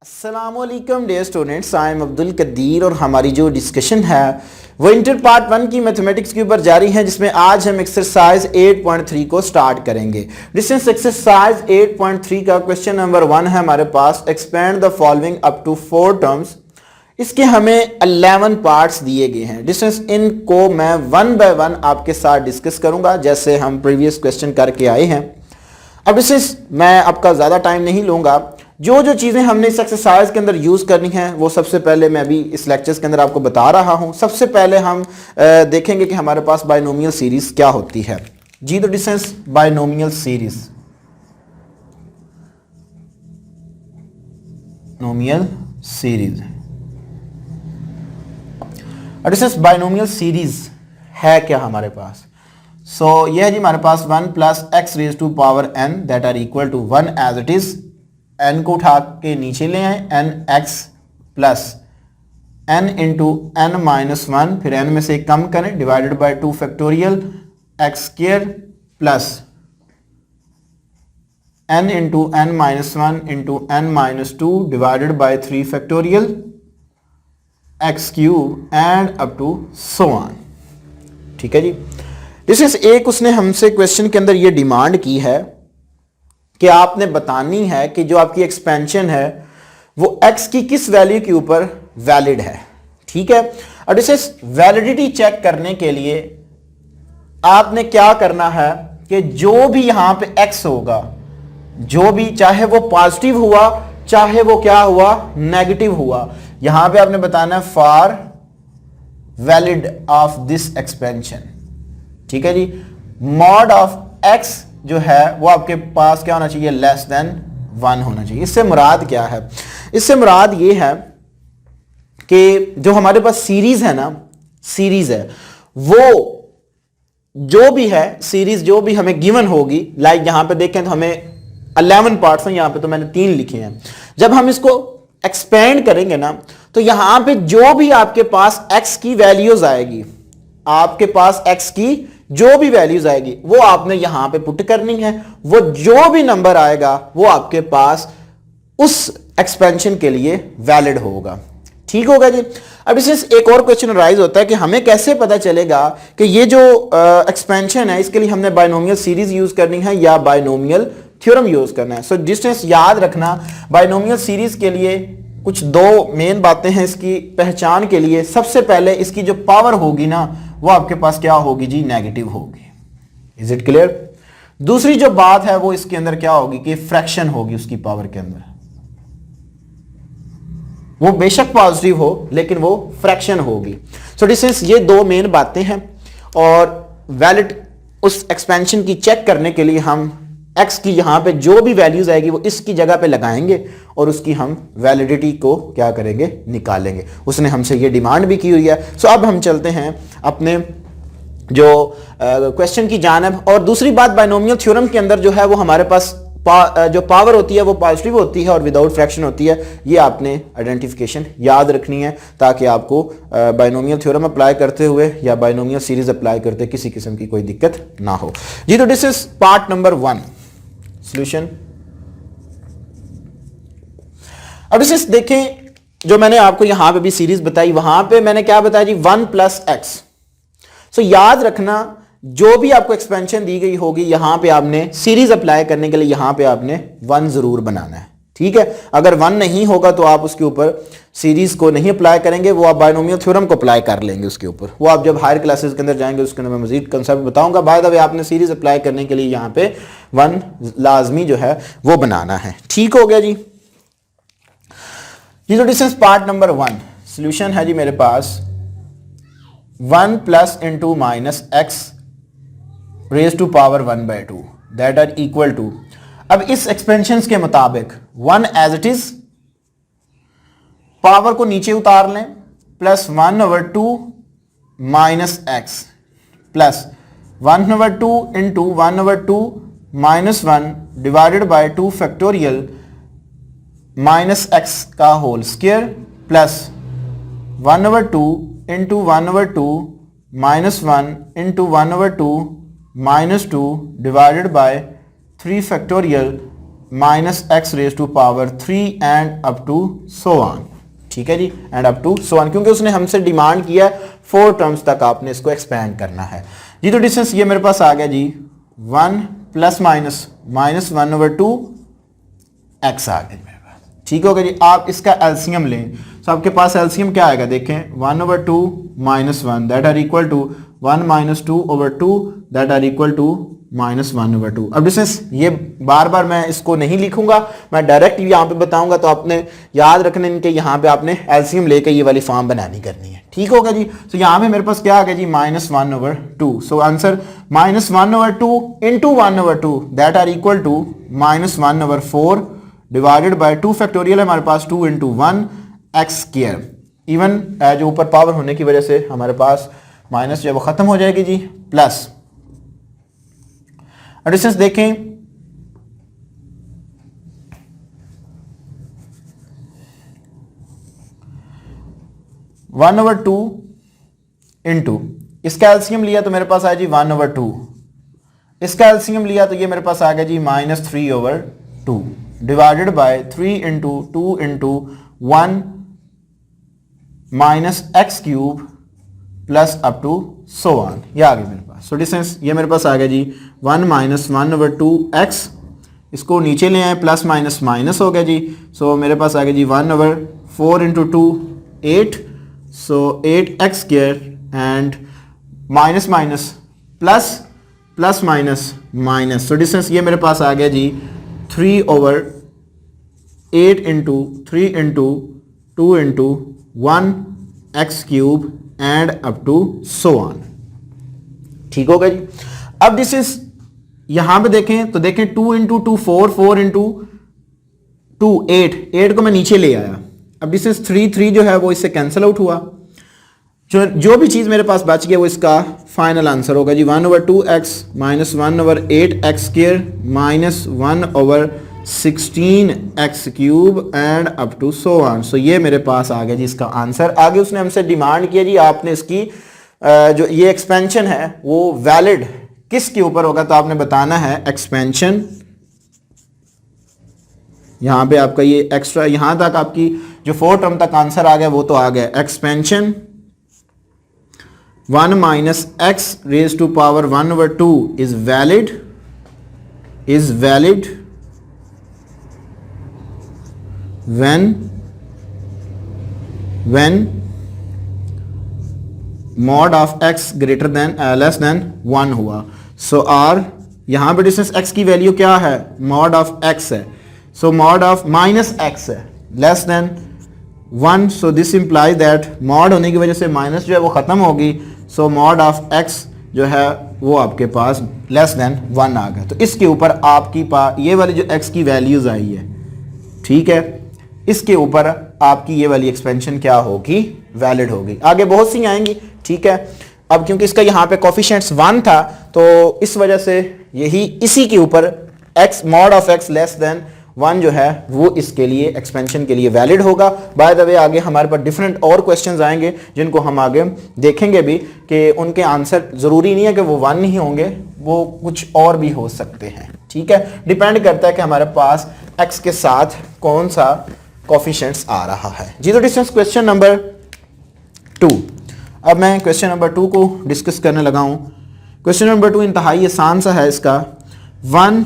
अस्सलामुअलैकुम dear students, I am Abdul Qadir और हमारी जो डिस्कशन है वो इंटर पार्ट 1 की मैथमेटिक्स के ऊपर जारी है, जिसमें आज हम एक्सरसाइज 8.3 को स्टार्ट करेंगे। डिस्टेंस एक्सरसाइज 8.3 का क्वेश्चन नंबर 1 है हमारे पास। Expand the following up to 4 terms. इसके हमें 11 पार्ट्स दिए गए हैं। डिस्टेंस इनको मैं वन बाय वन आपके साथ डिस्कस करूंगा जैसे हम प्रीवियस क्वेश्चन करके आए हैं। अब डिस्टेंस मैं आपका ज़्यादा टाइम नहीं लूंगा। जो जो चीज़ें हमने इस एक्सरसाइज के अंदर यूज़ करनी है वो सबसे पहले मैं अभी इस लेक्चर्स के अंदर आपको बता रहा हूं। सबसे पहले हम देखेंगे कि हमारे पास बायनोमियल सीरीज क्या होती है जी। तो distance binomial series, nomial series distance binomial series है क्या हमारे पास। यह है जी हमारे पास 1 plus x raise to power n that are equal to 1 as it is. n को उठा के नीचे ले आए, n x plus n into n minus 1, फिर n में से कम करें, divided by 2 factorial x square plus n into n minus 1 into n minus 2 divided by 3 factorial x cube and up to so on. ठीक है जी। Distance एक उसने हमसे क्वेश्चन के अंदर ये डिमांड की है कि आपने बतानी है कि जो आपकी एक्सपेंशन है वो x की किस वैल्यू के ऊपर वैलिड है। ठीक है। और डिस्टेंस वैलिडिटी चेक करने के लिए आपने क्या करना है कि जो भी यहां पे x होगा, जो भी, चाहे वो पॉजिटिव हुआ चाहे वो क्या हुआ, नेगेटिव हुआ, यहां पे आपने बताना है for valid of this expansion. ठीक है जी। मॉड ऑफ x जो है वो आपके पास क्या होना चाहिए, लेस देन 1 होना चाहिए। इससे मुराद क्या है, इससे मुराद ये है कि जो हमारे पास सीरीज है ना, सीरीज है वो जो भी है, सीरीज जो भी हमें गिवन होगी, लाइक यहां पे देखें तो हमें 11 पार्ट्स हैं, यहां पे तो मैंने 3 लिखे हैं। जब हम इसको एक्सपेंड करेंगे ना तो यहां पे जो भी आपके पास x की वैल्यूज आएगी, आपके पास x की जो भी वैल्यूज आएगी वो आपने यहां पे पुट करनी है। वो जो भी नंबर आएगा वो आपके पास उस एक्सपेंशन के लिए वैलिड होगा। ठीक होगा जी। अब इससे एक और क्वेश्चन राइज होता है कि हमें कैसे पता चलेगा कि ये जो एक्सपेंशन है इसके लिए हमने बायनोमियल सीरीज यूज करनी है या बायनोमियल थ्योरम यूज करना है। सो डिस्टेंस याद रखना, बायनोमियल सीरीज के लिए कुछ दो मेन बातें हैं इसकी पहचान के लिए। सबसे पहले इसकी जो पावर होगी ना वो आपके पास क्या होगी जी, नेगेटिव होगी। Is it clear. दूसरी जो बात है वो इसके अंदर क्या होगी कि फ्रैक्शन होगी उसकी पावर के अंदर। वो बेशक पॉजिटिव हो लेकिन वो फ्रैक्शन होगी। सो डिस्टेंस ये दो मेन बातें हैं और वैलिड उस एक्सपेंशन की चेक करने के लिए हम x की यहां पे जो भी वैल्यूज आएगी वो इसकी जगह पे लगाएंगे और उसकी हम वैलिडिटी को क्या करेंगे, निकालेंगे। उसने हमसे ये डिमांड भी की हुई है। सो अब हम चलते हैं अपने जो क्वेश्चन की जानब। और दूसरी बात, बायनोमियल थ्योरम के अंदर जो है वो हमारे पास जो पावर होती है वो पॉजिटिव होती है और विदाउट फ्रैक्शन होती है। ये आपने आइडेंटिफिकेशन याद रखनी है ताकि आपको बायनोमियल थ्योरम अप्लाई करते हुए या बायनोमियल सीरीज अप्लाई करते किसी किस्म की कोई दिक्कत ना हो जी। तो this is part number 1 solution. अब इसे देखें, जो मैंने आपको यहां पे भी सीरीज बताई वहां पे मैंने क्या बताया जी, 1 प्लस एक्स। सो याद रखना जो भी आपको एक्सपेंशन दी गई होगी यहां पे आपने सीरीज अप्लाई करने के लिए यहां पे आपने 1 जरूर बनाना है। ठीक है। अगर 1 नहीं होगा तो आप उसके ऊपर सीरीज को नहीं अप्लाई करेंगे, वो आप बायनोमियल थ्योरम को अप्लाई कर लेंगे उसके ऊपर। वो आप जब हायर क्लासेस के अंदर जाएंगे उसके अंदर मैं मजीद कंसेप्ट बताऊंगा। बाय द वे आपने सीरीज अप्लाई करने के लिए यहां पे 1 लाजमी जो है वो बनाना है। ठीक हो गया जी। ये जो डिस्टेंस पार्ट नंबर 1 सॉल्यूशन है जी मेरे पास 1 plus into minus x raise to power 1/2 that are equal to. अब इस एक्सपेंशन के मुताबिक 1 एज इट इज, पावर को नीचे उतार लें, plus 1/2 minus x plus 1/2 into 1/2 minus 1 divided by 2 factorial minus x का whole square plus 1/2 into 1/2 minus 1 into 1/2 minus 2 divided by 3 factorial minus x raise to power 3 and up to so on. ठीक है जी, and up to so on, क्योंकि उसने हमसे demand किया 4 terms तक आपने इसको एक्सपेंड करना है जी। तो डिस्टेंस ये मेरे पास आ गया जी 1 प्लस माइनस माइनस 1/2 एक्स आ गया मेरे पास। ठीक हो गया जी। आप इसका एलसीएम लें तो आपके पास एलसीएम क्या आएगा, देखें 1/2 minus 1 that are equal to 1 minus 2/2 that are equal to minus 1/2। अब डिस्टेंस ये बार बार मैं इसको नहीं लिखूंगा, मैं डायरेक्ट यहाँ पे बताऊंगा, तो आपने याद रखने इनके यहाँ पे आपने एलसीएम लेके ये वाली फॉर्म बनानी करनी है। ठीक होगा जी। तो यहाँ पे मेरे पास क्या आ गया जी -1/2। So answer -1/2 into 1/2 that are equal to -1/4 divided by 2 factorial है हमारे पास 2 इंटू 1 एक्स स्क्वायर। इवन जो ऊपर पावर होने की वजह से हमारे पास माइनस जो है वो खत्म हो जाएगी जी, प्लस डिस्टेंस देखें 1/2 इंटू इसका एलसीएम लिया तो मेरे पास आया जी 1/2, इसका एलसीएम लिया तो ये मेरे पास आ गया जी -3/2 divided by 3 into 2 into 1 minus x cube plus up to so on, ये आ गया मेरे पास। सो डिस्टेंस ये मेरे पास आ गया जी 1 माइनस 1/2 एक्स, इसको नीचे ले आए प्लस माइनस माइनस हो गया जी। सो मेरे पास आ गया जी 1/4 into 2 8, so 8x square and minus minus plus plus minus minus. So distance ये मेरे पास आ गया जी 3/8 into 3 into 2 into 1 x cube and up to so on. ठीक होगा जी। अब दिस इज यहां पे देखें तो देखें 2 इंटू 2 4, 4 इंटू 2 8, 8 को मैं नीचे ले आया। अब दिस इज 3 जो है वो इससे कैंसिल आउट हुआ, जो भी चीज मेरे पास बच गया वो इसका फाइनल आंसर होगा जी 1/2 x minus 1/8 x square minus 1/16 x cube and up to so on. So ये मेरे पास आ गया जी इसका आंसर। आगे उसने हमसे डिमांड किया जी आपने इसकी जो ये एक्सपेंशन है वो वैलिड किसके ऊपर होगा, तो आपने बताना है एक्सपेंशन, यहां पे आपका ये एक्स्ट्रा यहां तक आपकी जो 4 टर्म तक आंसर आ गया वो तो आ गया expansion 1 minus x raise to power 1/2 is valid when mod of x greater than less than 1 हुआ। सो r यहां पे डिस्टेंस x की वैल्यू क्या है, mod of x है, सो mod of माइनस x है less than 1। So this implies that mod होने की वजह से माइनस जो है वो खत्म होगी, सो mod of x जो है वो आपके पास लेस देन 1 आ गया। तो इसके ऊपर आपकी ये वाली जो x की वैल्यूज आई है, ठीक है, इसके ऊपर आपकी ये वाली एक्सपेंशन क्या होगी, वैलिड होगी। आगे बहुत सी आएंगी, ठीक है। अब क्योंकि इसका यहाँ पे कोफिशिएंट्स 1 था तो इस वजह से इसी के ऊपर x mod of x less than 1 जो है वो इसके लिए एक्सपेंशन के लिए वैलिड होगा। बाय द वे आगे हमारे पास डिफरेंट और क्वेश्चंस आएंगे जिनको हम आगे देखेंगे भी कि उनके आंसर जरूरी नहीं है कि वो 1 ही होंगे, वो कुछ और भी हो सकते हैं। ठीक है, डिपेंड करता है कि हमारे पास x के साथ कौन सा कोफिशिएंट्स आ रहा है जी। तो डिस्टेंस क्वेश्चन नंबर 2। अब मैं क्वेश्चन नंबर 2 को डिस्कस करने लगा हूं। क्वेश्चन नंबर 2 इंतहाई आसान सा है। इसका 1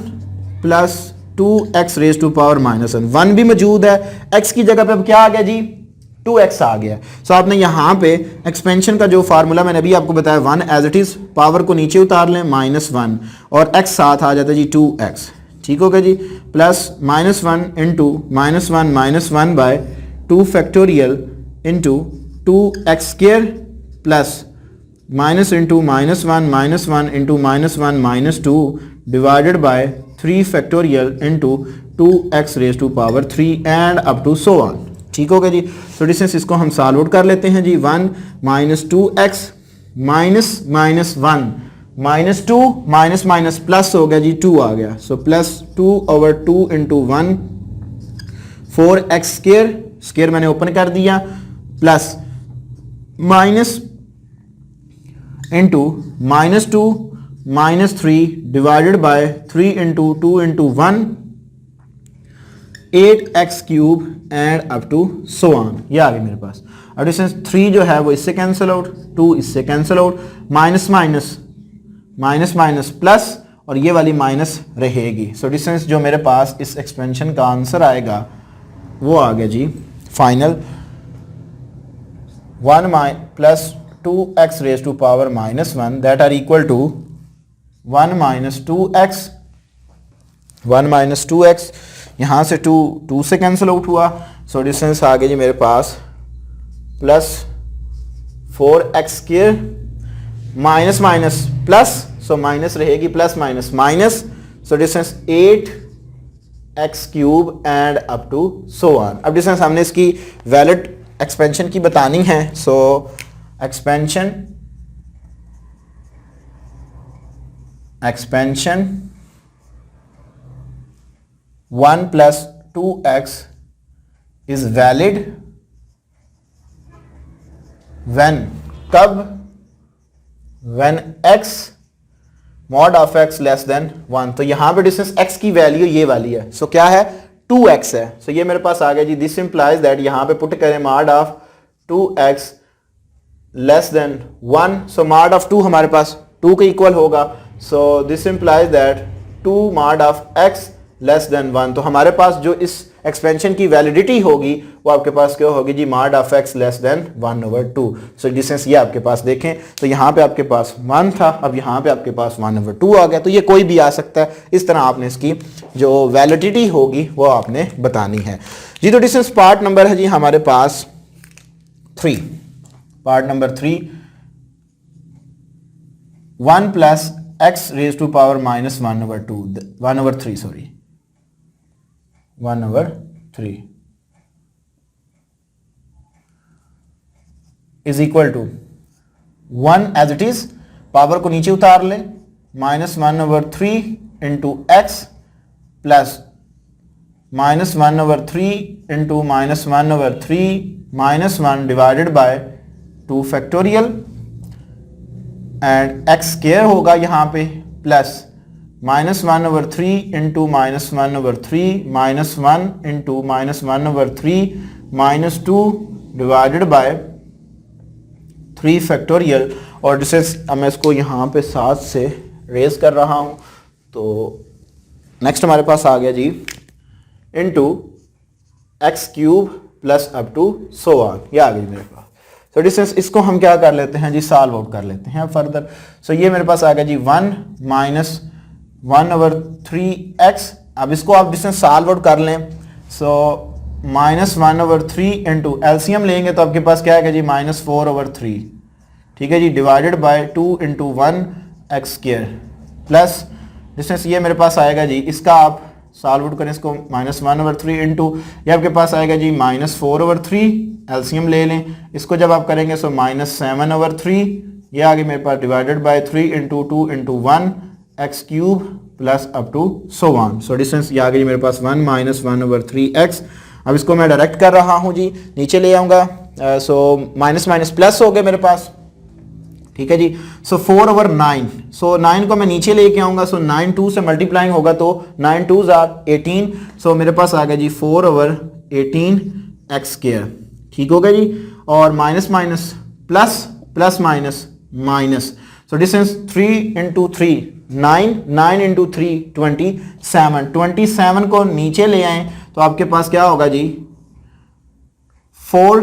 plus 2x raise to power -1, 1 भी मौजूद है, x की जगह पे अब क्या आ गया जी 2x आ गया। सो आपने यहाँ पे एक्सपेंशन का जो फार्मूला मैंने अभी आपको बताया 1 एज इट इज, पावर को नीचे उतार लें -1 और x साथ आ जाता है जी 2x। ठीक होगा जी, plus -1 into -1 by 2 factorial into 2x square plus minus into -1 into -1 -2 divided by 3 factorial into 2x raise to power 3 and up to so on. ठीक होगा जी। तो डिस्टेंस इसको हम सॉल्व आउट कर लेते हैं जी। 1 minus 2x minus -1 -2 minus plus हो गया जी 2 आ गया। So plus 2/2 into 1 4x square मैंने ओपन कर दिया plus minus into -2 -3 divided by 3 into 2 into 1 8x cube and up to so on, ये आ गई मेरे पास। अब डिस्टेंस 3 जो है वो इससे कैंसिल आउट, 2 इससे cancel out, minus minus minus minus plus, और ये वाली माइनस रहेगी। सो डिस्टेंस जो मेरे पास इस एक्सपेंशन का आंसर आएगा वो आ गया जी final 1 plus 2x raise to power -1 that are equal to 1 minus 2x, 1 minus 2x, यहाँ से 2 से कैंसिल आउट हुआ। सो डिस्टेंस आ गया जी मेरे पास plus 4x square, minus minus plus, so minus रहेगी, plus minus minus, so distance 8x cube and up to so on. अब डिस्टेंस हमने इसकी वैलिड एक्सपेंशन की बतानी है। So expansion 1 plus 2x is valid when, कब, when x mod of x less than 1। तो यहां पे डिस्टेंस x की वैल्यू ये वाली है, सो क्या है 2x है। सो ये मेरे पास आ गया जी, दिस इंप्लाइज दैट यहां पे पुट करें mod of 2x less than 1, so mod of 2 हमारे पास 2 के इक्वल होगा। सो this implies that 2 mod of x less than 1। तो हमारे पास जो इस एक्सपेंशन की वैलिडिटी होगी वो आपके पास क्या होगी जी, mod of x less than 1/2। So distance ये आपके पास देखें तो यहाँ पे आपके पास 1 था, अब यहाँ पे आपके पास 1/2 आ गया। तो ये कोई भी आ सकता है, इस तरह आपने इसकी जो वैलिडिटी होगी वो आपने बतानी है जी। तो डिस्टेंस पार्ट नंबर है जी हमारे पास 3, part number 3, 1 plus x raise to power -1/3 sorry 1/3 is equal to 1 as it is, power को नीचे उतार लें, -1/3 into x plus -1/3 into -1/3 -1 divided by 2 factorial and x square होगा यहाँ पे plus -1/3 into -1/3 -1 into -1/3 -2 divided by 3 factorial. और distance अब मैं इसको यहाँ पे 7 से रेज कर रहा हूँ। तो नेक्स्ट हमारे पास आ गया जी into x cube plus up to so on, ये आ गई मेरे पास। तो डिस्टेंस इसको हम क्या कर लेते हैं जी, सॉल्व आउट कर लेते हैं फर्दर। सो ये मेरे पास आ गया जी 1 माइनस 1/3x। अब इसको आप डिस्टेंस सॉल्व आउट कर लें। सो -1/3 इंटू एलसीएम लेंगे तो आपके पास क्या आएगा जी -4/3, ठीक है जी, divided by 2 into 1 x square plus distance ये मेरे पास आएगा जी, इसका आप सॉल्व आउट करें इसको -1/3 इंटू ये आपके पास आएगा जी -4/3, एलसीएम ले लें इसको जब आप करेंगे सो -7/3, ये आगे मेरे पास divided by 3 into 2 into 1 x cube plus up to so on. So distance ये आ गई मेरे पास 1 माइनस 1/3x। अब इसको मैं डायरेक्ट कर रहा हूँ जी, नीचे ले आऊँगा। सो माइनस माइनस प्लस हो गए मेरे पास, ठीक है जी। सो 4/9, सो 9 को मैं नीचे लेके आऊँगा। सो 9 2 से मल्टीप्लाइंग होगा तो 9 2s आर 18। सो मेरे पास आ गया जी 4/18 एक्स स्क्वायर, ठीक हो गया जी। और minus minus plus, plus minus minus, so distance 3 into 3 9, 9 into 3 27, 27 को नीचे ले आए तो आपके पास क्या होगा जी 4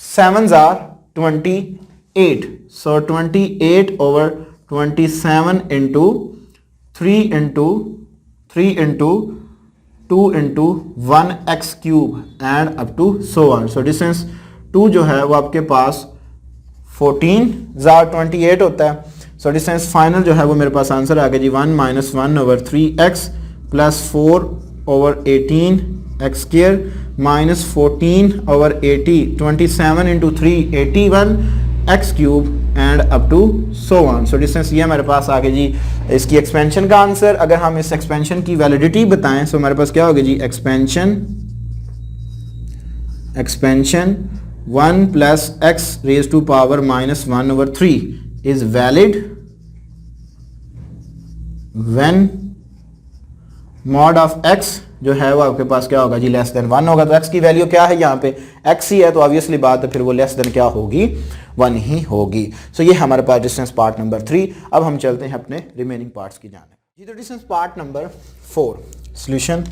7s are 28। So 28/27 into 3 into 2 into 1 x cube and up to so on. So distance 2 जो है वो आपके पास 14/28 होता है। सो डिस्टेंस फाइनल जो है वो मेरे पास आंसर आ गया जी 1 minus 1/3x plus 4/18 x square minus 14/80, 27 into 3 81 x cube and up to so on. So distance ये हमारे पास आ गया जी इसकी एक्सपेंशन का आंसर। अगर हम इस एक्सपेंशन की वैलिडिटी बताएं तो हमारे पास क्या होगा जी expansion 1 plus x raise to power -1/3 is valid when mod of x जो है वो आपके पास क्या होगा जी, लेस देन 1 होगा। तो x की वैल्यू क्या है यहाँ पे, x ही है, तो ऑब्वियसली बात है फिर वो लेस देन क्या होगी, 1 ही होगी। सो ये हमारे पास डिस्टेंस पार्ट नंबर 3। अब हम चलते हैं अपने रिमेनिंग पार्ट्स की जाने जी। तो डिस्टेंस पार्ट नंबर 4 सॉल्यूशन।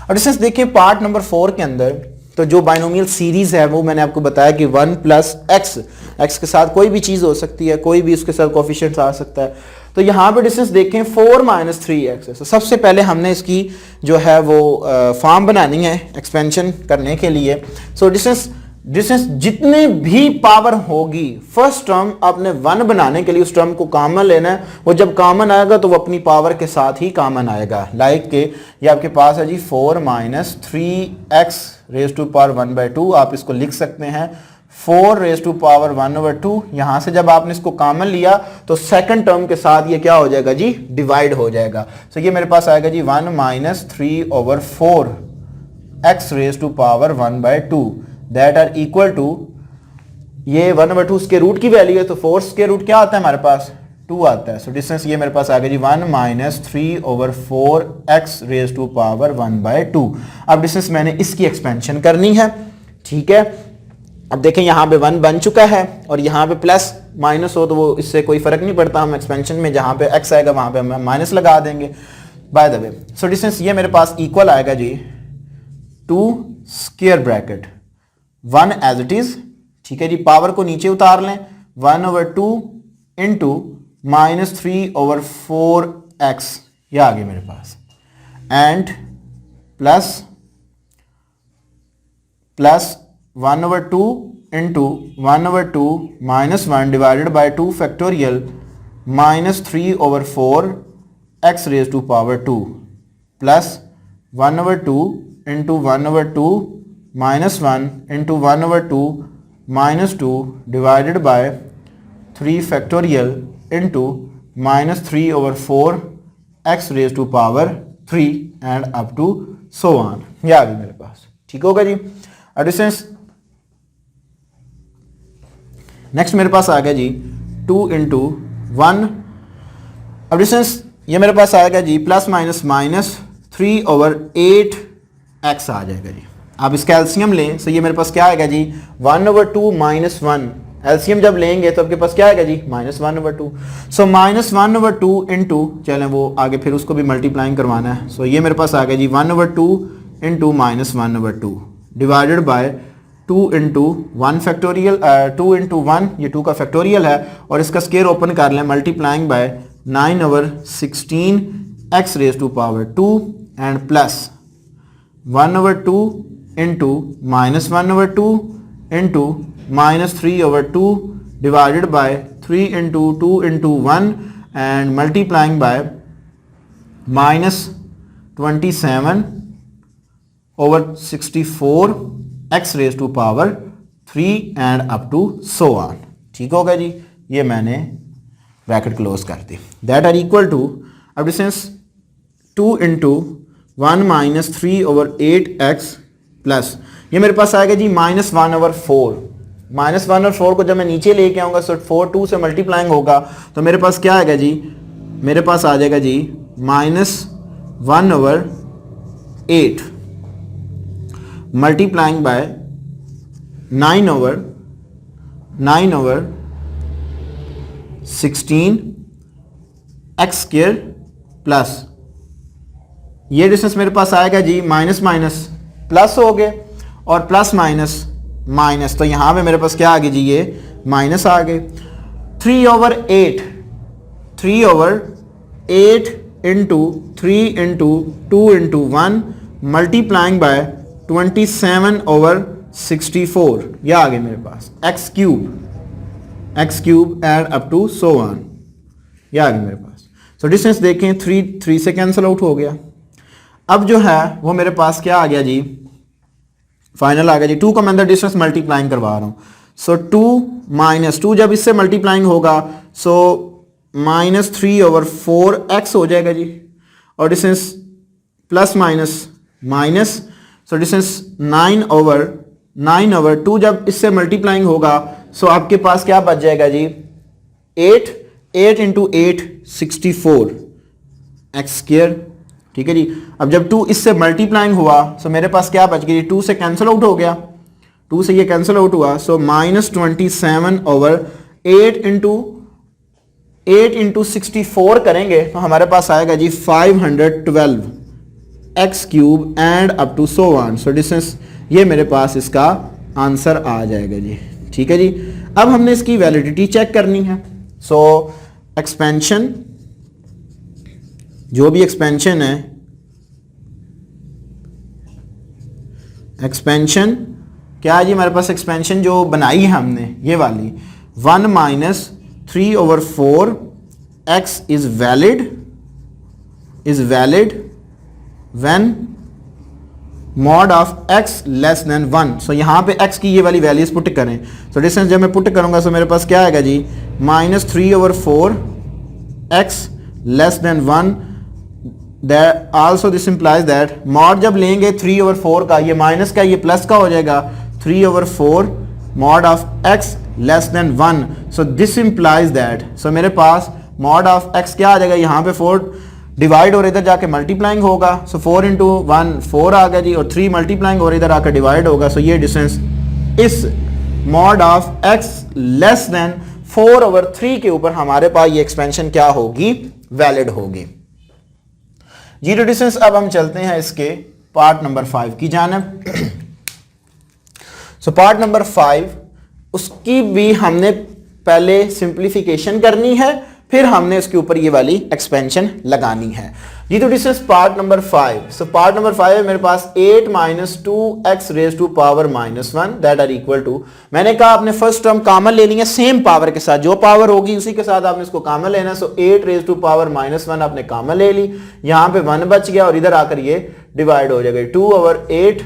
और डिस्टेंस देखिए पार्ट नंबर 4 के अंदर तो जो बाइनोमियल सीरीज है वो मैंने आपको बताया कि 1 प्लस एक्स के साथ कोई भी चीज हो सकती है, कोई भी उसके साथ कोफिशिएंट आ सकता है। तो यहाँ पे डिस्टेंस देखें 4 माइनस 3x है। तो सबसे पहले हमने इसकी जो है वो फॉर्म बनानी है एक्सपेंशन करने के लिए। सो डिस्टेंस जितने भी पावर होगी फर्स्ट टर्म आपने 1 बनाने के लिए उस टर्म को कॉमन लेना है। वो जब कॉमन आएगा तो वो अपनी पावर के साथ ही कॉमन आएगा। लाइक के ये आपके पास है जी 4 minus 3x raise to power 1/2। आप इसको लिख सकते हैं 4 रेज टू पावर 1/2। यहां से जब आपने इसको कॉमन लिया तो सेकंड टर्म के साथ ये क्या हो जाएगा जी, डिवाइड हो जाएगा। सो ये मेरे पास आएगा जी 1 minus 3/4 x raise to power 1/2 that are equal to, ये 1/2 स्क्वायर रूट की वैल्यू है तो 4 स्क्वायर रूट क्या आता है हमारे पास, 2 आता है। सो डिस्टेंस ये मेरे पास आ गया जी 1 minus 3/4 x raise to power 1/2। अब डिस्टेंस मैंने इसकी एक्सपेंशन करनी है, ठीक है। अब देखें यहाँ पे 1 बन चुका है और यहाँ पे प्लस माइनस हो तो वो इससे कोई फर्क नहीं पड़ता। हम एक्सपेंशन में जहाँ पे x आएगा वहाँ पे हम माइनस लगा देंगे by the way. So distance ये मेरे पास इक्वल आएगा जी 2 square bracket 1 as it is, ठीक है जी। पावर को नीचे उतार लें 1/2 इंटू माइनस 3/4x, ये आ गया मेरे पास, and plus 1/2 into 1/2 minus 1 divided by 2 factorial minus 3/4 x raise to power 2 plus 1/2 into 1/2 minus 1 into 1/2 minus 2 divided by 3 factorial into minus 3/4 x raise to power 3 and up to so on. ये आ गई मेरे पास, ठीक होगा जी। अब distance next मेरे पास आ गया जी 2 इंटू 1। अब डिस्टेंस ये मेरे पास आएगा जी प्लस माइनस 3/8x आ जाएगा जी। आप इसका एलसीएम लें तो ये मेरे पास क्या आएगा जी 1/2 माइनस 1। एलसीएम जब लेंगे तो आपके पास क्या आएगा जी -1/2। सो -1/2 इंटू, चलें वो आगे फिर उसको भी मल्टीप्लाइंग करवाना है। सो ये मेरे पास आ गया जी 1/2 into -1/2 divided by 2 into 1 factorial, 2 into 1 ये 2 का फैक्टोरियल है और इसका स्केयर ओपन कर लें multiplying by 9/16 x raise to power 2 and plus 1/2 into -1/2 into -3/2 divided by 3 into 2 into 1 and multiplying by -27/64 x raise to power 3 and up to so on. ठीक होगा जी, ये मैंने ब्रैकेट क्लोज कर दी। दैट आर इक्वल टू, अब distance 2 into 1 minus 3/8x plus ये मेरे पास आएगा जी -1/4। -1/4 को जब मैं नीचे लेके आऊंगा तो 4 2 से मल्टीप्लाइंग होगा तो मेरे पास क्या आएगा जी, मेरे पास आ जाएगा जी -1/8 multiplying by 9/16 x square plus ये डिस्टेंस मेरे पास आएगा जी माइनस माइनस प्लस हो गए और प्लस माइनस माइनस, तो यहां पे मेरे पास क्या आ गई जी, ये माइनस आ गए। 3/8 into 3 into 2 into 1 multiplying by 27/64 यह आ गए मेरे पास x cube and up to so on, यह आ गई मेरे पास। सो डिस्टेंस देखें 3 से कैंसिल आउट हो गया। अब जो है वो मेरे पास क्या आ गया जी, फाइनल आ गया जी 2 का मैं अंदर डिस्टेंस मल्टीप्लाइंग करवा रहा हूं। सो 2 माइनस 2 जब इससे मल्टीप्लाइंग होगा सो -3/4x हो जाएगा जी, और distance plus minus minus, so distance 9/2 जब इससे मल्टीप्लाइंग होगा सो आपके पास क्या बच जाएगा जी 8 8 इंटू 8 64 एक्स स्क्र, ठीक है जी। अब जब 2 इससे मल्टीप्लाइंग हुआ तो मेरे पास क्या बच गया, 2 से कैंसिल आउट हो गया, 2 से ये कैंसिल आउट हुआ, सो -27 ओवर 8 इंटू 64 करेंगे तो हमारे पास आएगा जी 512 x cube and up to so on. So distance ये मेरे पास इसका आंसर आ जाएगा जी, ठीक है जी। अब हमने इसकी वैलिडिटी चेक करनी है। सो एक्सपेंशन, जो भी एक्सपेंशन है, एक्सपेंशन क्या है जी हमारे पास, एक्सपेंशन जो बनाई है हमने ये वाली 1 minus 3 over 4 x is valid when mod of x less than 1। सो यहाँ पे एक्स की ये वाली वैल्यूज पुट करें। सो डिस्टेंस जब मैं पुट करूंगा तो मेरे पास क्या आएगा जी, -3 over 4 x less than 1। That also this implies that mod जब लेंगे 3 ओवर 4 का, ये माइनस का ये प्लस का हो जाएगा, 3 over 4 mod of x less than 1। So this implies that, so मेरे पास मॉड ऑफ एक्स क्या आ जाएगा, यहाँ पे 4 डिवाइड और इधर जाके मल्टीप्लाइंग होगा। सो 4 इंटू 1 4 आ गया जी, और 3 मल्टीप्लाइंग और इधर आकर डिवाइड होगा। सो ये डिस्टेंस इस mod of x less then 4 over 3 के ऊपर हमारे पास ये एक्सपेंशन क्या होगी, वैलिड होगी जी। तो डिस्टेंस अब हम चलते हैं इसके पार्ट नंबर 5 की जानब। सो पार्ट नंबर 5, उसकी भी हमने पहले सिंप्लीफिकेशन करनी है, फिर हमने इसके ऊपर ये वाली एक्सपेंशन लगानी है जी। तो distance part number 5। So part number 5 है मेरे पास 8 minus 2x raise to power -1 that are equal to, मैंने कहा आपने फर्स्ट टर्म कॉमन ले लिया सेम पावर के साथ, जो पावर होगी उसी के साथ आपने इसको कॉमन लेना। सो 8 रेज टू पावर -1 आपने कॉमन ले ली, यहाँ पे 1 बच गया और इधर आकर ये डिवाइड हो जाएगा 2 over 8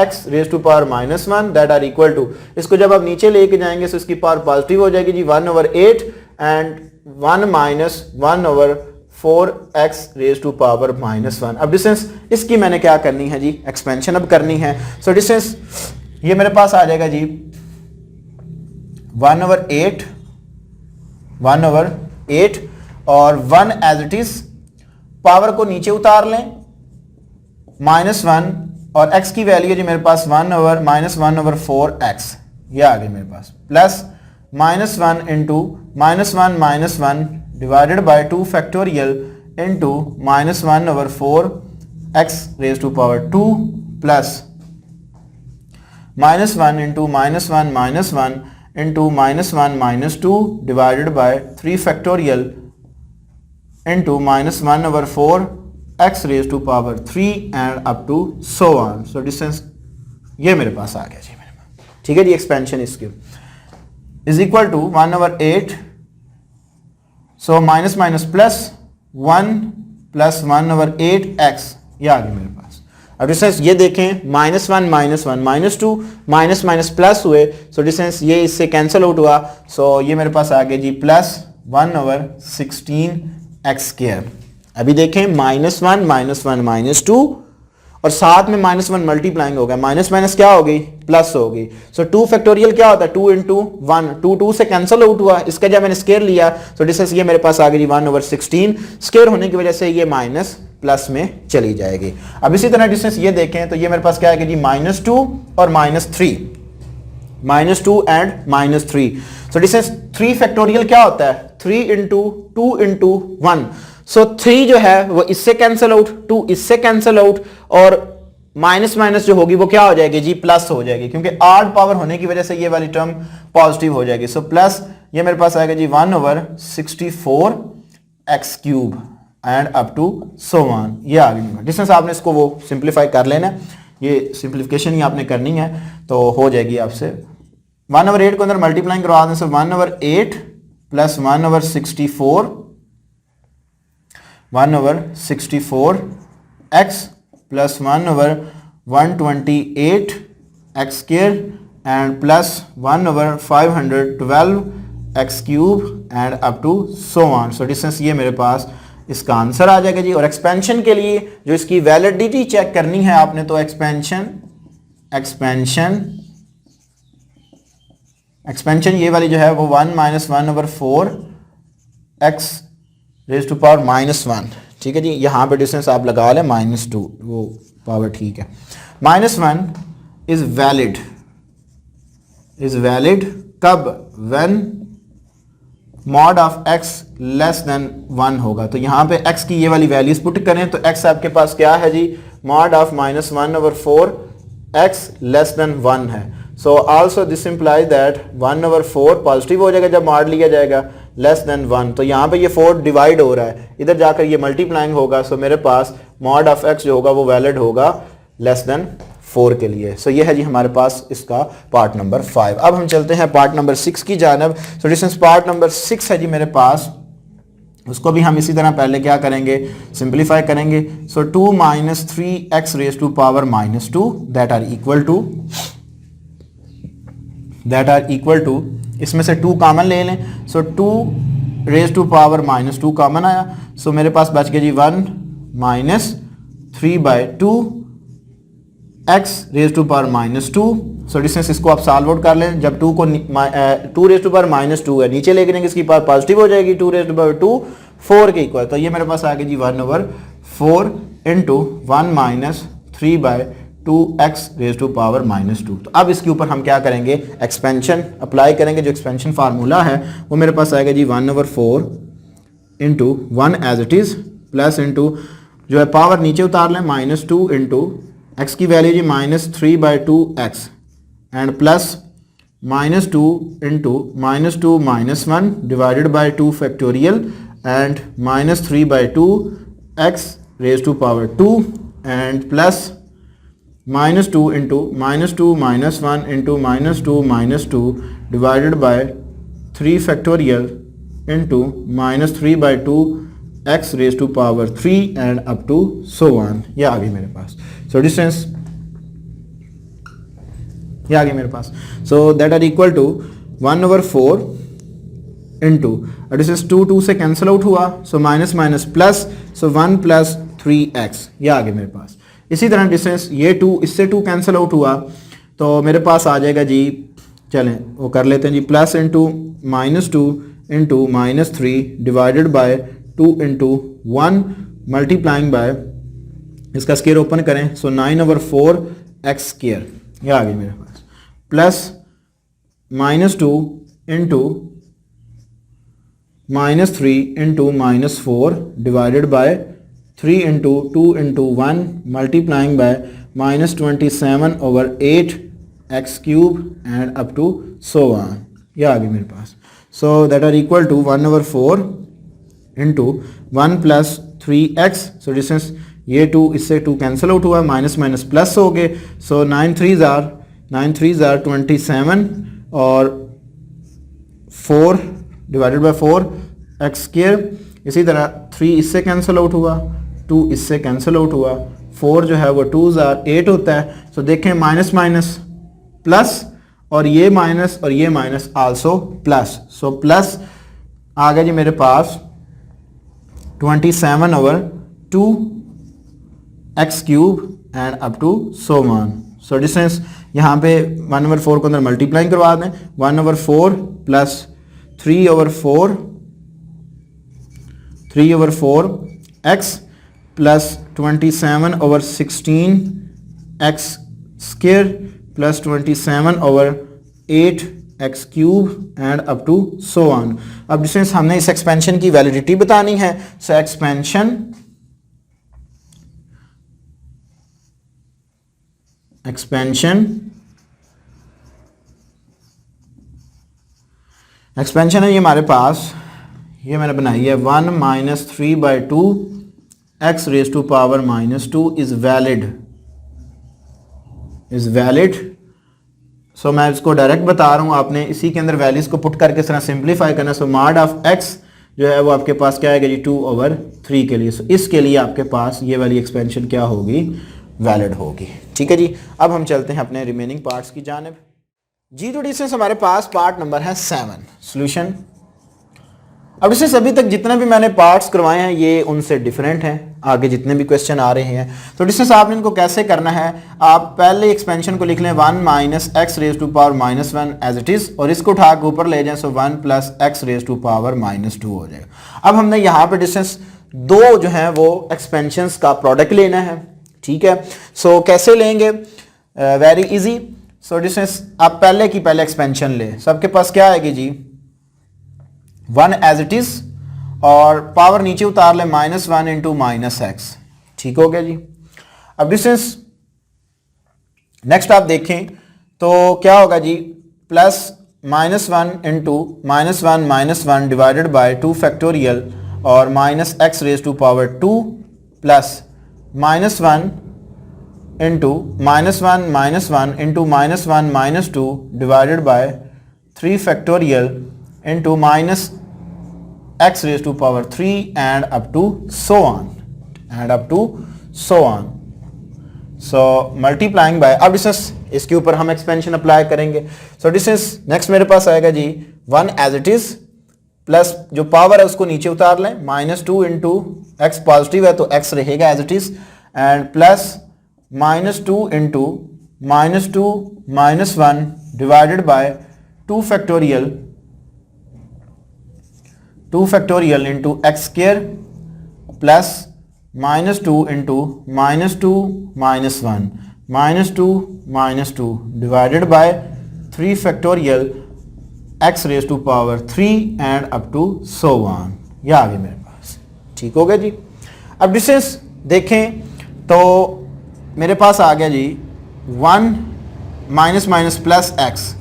x raise to power -1 that are equal to, इसको जब आप नीचे लेके जाएंगे तो इसकी पावर पॉजिटिव हो जाएगी जी, 1 over 8 and 1 minus 1 over 4x raise to power -1। अब डिस्टेंस इसकी मैंने क्या करनी है जी, एक्सपेंशन अब करनी है। सो डिस्टेंस ये मेरे पास आ जाएगा जी 1 ओवर 8 और 1 एज इट इज, पावर को नीचे उतार लें, -1 और x की वैल्यू है जी मेरे पास -1 ओवर 4x, ये आ गई मेरे पास, plus -1 into -1 divided by 2 factorial into -1 over 4x raise to power 2 plus -1 into -1 into -1 -2 divided by 3 factorial into -1 over 4x raise to power 3 and up to so on. So distance ये मेरे पास आ गया जी मेरे पास, ठीक है जी। एक्सपेंशन इसकी is equal to 1 over 8, so minus minus plus 1 plus 1 over 8x, ये आ गया मेरे पास। अब डिस्टेंस ये देखें, -1 -2 माइनस माइनस प्लस हुए, सो डिस्टेंस ये इससे कैंसिल आउट हुआ। सो ये मेरे पास आ गया जी प्लस 1 ओवर 16x स्क्वायर। अभी देखें -1 -2 और साथ में -1 मल्टीप्लाइंग हो गया, माइनस माइनस क्या हो गई, प्लस हो गई। सो 2 फैक्टोरियल क्या होता है, 2 इंटू 1, 2 से कैंसिल आउट हुआ, इसका जब मैंने स्क्वायर लिया तो डिस्टेंस ये मेरे पास आ गई 1 ओवर 16, स्क्वायर होने की वजह से ये माइनस प्लस में चली जाएगी। अब इसी तरह डिस्टेंस ये देखें तो ये मेरे पास क्या आएगा जी -2 और -3, -2 एंड -3। सो डिस्टेंस 3 फैक्टोरियल क्या होता है, 3 इंटू 2 इंटू 1। सो 3 जो है वो इससे कैंसिल आउट, 2 इससे कैंसिल आउट, और माइनस माइनस जो होगी वो क्या हो जाएगी जी, प्लस हो जाएगी, क्योंकि ऑड पावर होने की वजह से ये वाली टर्म पॉजिटिव हो जाएगी। सो प्लस ये मेरे पास आएगा जी 1 over 64x cube and up to so on, ये आ गई डिस्टेंस। आपने इसको वो सिंप्लीफाई कर लेना, ये सिंप्लीफिकेशन ही आपने करनी है तो हो जाएगी आपसे। 1 ओवर 8 को अंदर मल्टीप्लाइंग करवा दें, so 1 over 8 plus 1 over 64 1 over 64x plus 1 over 128 x square and plus 1 over 512 x cube and up to so on. So distance ये मेरे पास इसका आंसर आ जाएगा जी। और एक्सपेंशन के लिए जो इसकी वैलिडिटी चेक करनी है आपने, तो एक्सपेंशन ये वाली जो है वो 1 - 1 over 4 x raise to power -1, ठीक है जी। यहाँ पे डिस्टेंस आप लगा लें -2, वो पावर ठीक है। -1 इज वैलिड कब? When mod of x less than 1 होगा। तो यहाँ पे x की ये वाली वैल्यूज पुट करें तो x आपके पास क्या है जी? Mod of -1/4 x less than 1 है। So also this implies that 1/4 positive हो जाएगा जब मॉड लिया जाएगा, लेस देन 1। तो यहाँ पे ये 4 डिवाइड हो रहा है, इधर जाकर ये मल्टीप्लाइंग होगा। सो मेरे पास मॉड ऑफ x जो होगा वो वैलिड होगा लेस देन 4 के लिए। सो ये है जी हमारे पास इसका पार्ट नंबर 5। अब हम चलते हैं पार्ट नंबर 6 की जानब। सो डिस्टेंस पार्ट नंबर 6 है जी मेरे पास, उसको भी हम इसी तरह पहले क्या करेंगे? सिंप्लीफाई करेंगे। So 2 - 3x raise to power -2 that are equal to इसमें से 2 कॉमन ले लें। So 2 raise to power -2 common आया। सो मेरे पास बच गया जी 1 - 3/2 x raise to power -2। So distance इसको आप सॉल्व आउट कर लें। जब 2 को 2 रेज टू पावर -2 है, नीचे लेके जाएंगे इसकी पावर पॉजिटिव हो जाएगी, 2 रेज टू पावर 2 4 के इक्वल। तो ये मेरे पास आ गया जी 1/4 into 1 - 3/2 x raise to power -2। तो अब इसके ऊपर हम क्या करेंगे? एक्सपेंशन अप्लाई करेंगे। जो एक्सपेंशन फार्मूला है वो मेरे पास आएगा जी 1/4 into 1 as it is plus into जो है पावर नीचे उतार लें -2 इंटू x की वैल्यू जी -3/2x and plus -2 into -2 - 1 divided by 2 factorial and -3/2x raise to power 2 and plus -2 into -2 - 1 into -2 - 2 divided by 3 factorial into -3/2 x raise to power 3 and up to so on. ये आ गई मेरे पास। So distance ये आ गई मेरे पास। So that are equal to 1/4 into distance 2 से कैंसिल आउट हुआ। So minus minus plus, so 1 + 3x ये आ गया मेरे पास। इसी तरह डिस्टेंस ये 2 इससे 2 कैंसिल आउट हुआ तो मेरे पास आ जाएगा जी, चलें वो कर लेते हैं जी, plus into -2 into -3 divided by 2 into 1 multiplying by इसका स्केयर ओपन करें। सो 9/4 x स्केयर ये आ गई मेरे पास, plus -2 into -3 into -4 divided by 3 into 2 into 1 multiplying by -27/8 x cube and up to so on. ये आ गई मेरे पास। So that are equal to 1/4 into 1 + 3x। So distance ये 2 इससे 2 कैंसिल आउट हुआ, माइनस माइनस प्लस हो गए। सो 9 3s are 27 और 4 डिवाइडेड बाय 4 x स्क्वायर। इसी तरह 3 इससे कैंसिल आउट हुआ, 2 इससे कैंसिल आउट हुआ, 4 जो है वो 2s are 8 होता है। सो देखें माइनस माइनस प्लस और ये minus also plus. So plus आ गया जी मेरे पास 27/2 x cube and up to so on. So distance यहाँ पे 1/4 को अंदर मल्टीप्लाइंग करवा दें, 1/4 plus 3/4 x plus 27/16 x square plus 27/8 x cube and up to so on. अब डिस्टेंस हमने इस एक्सपेंशन की वैलिडिटी बतानी है। सो एक्सपेंशन है ये हमारे पास, ये मैंने बनाई है 1 - 3/2 x raise to power -2 is valid. So मैं इसको डायरेक्ट बता रहा हूँ, आपने इसी के अंदर वैल्यूज को पुट करके इस तरह सिंप्लीफाई करना। सो मॉड ऑफ x जो है वो आपके पास क्या आएगा जी 2/3 के लिए। सो इसके लिए आपके पास ये वाली एक्सपेंशन क्या होगी? वैलिड होगी। ठीक है जी। अब हम चलते हैं अपने रिमेनिंग पार्ट्स की जानिब जी। तो डिस्टेंस हमारे पास पार्ट नंबर है 7 सॉल्यूशन। अब डिस्टेंस अभी तक जितने भी मैंने पार्ट्स करवाए हैं ये उनसे डिफरेंट हैं। आगे जितने भी क्वेश्चन आ रहे हैं। तो डिस्टेंस आपने इनको कैसे करना है, आप पहले एक्सपेंशन को लिख लें 1 minus x raise to power minus 1 as it is, और इसको उठा के ऊपर ले जाएं, so 1 plus x raise to power minus 2 हो जाएगा। अब हमने यहाँ पे डिस्टेंस दो जो है वो एक्सपेंशंस का प्रोडक्ट लेना है, ठीक है। सो कैसे लेंगे, वेरी इजी। सो डिस्टेंस आप पहले की पहले एक्सपेंशन ले, सबके पास क्या आएगी जी 1 एज इट इज, और पावर नीचे उतार ले माइनस 1 इंटू माइनस एक्स, ठीक हो गया जी। अब डिस्टेंस नेक्स्ट आप देखें तो क्या होगा जी, plus minus 1 into minus 1 minus 1 divided by 2 factorial और minus x raise to power 2 plus minus 1 into minus 1 minus 1 into minus 1 minus 2 divided by 3 factorial into minus x raised to power 3 and up to so on. So multiplying by, अब distance इसके ऊपर हम expansion apply करेंगे। So distance next मेरे पास आएगा जी 1 as it is, plus जो पावर है उसको नीचे उतार लें, माइनस 2 इंटू एक्स पॉजिटिव है तो x रहेगा as it is, and plus minus 2 into minus 2 minus 1 divided by 2 factorial into x square plus minus 2 into minus 2 minus 1 minus 2 divided by 3 factorial x raise to power 3 and up to so on. ये आ गया मेरे पास, ठीक हो गया जी। अब distance देखें तो मेरे पास आ गया जी 1 माइनस माइनस प्लस एक्स,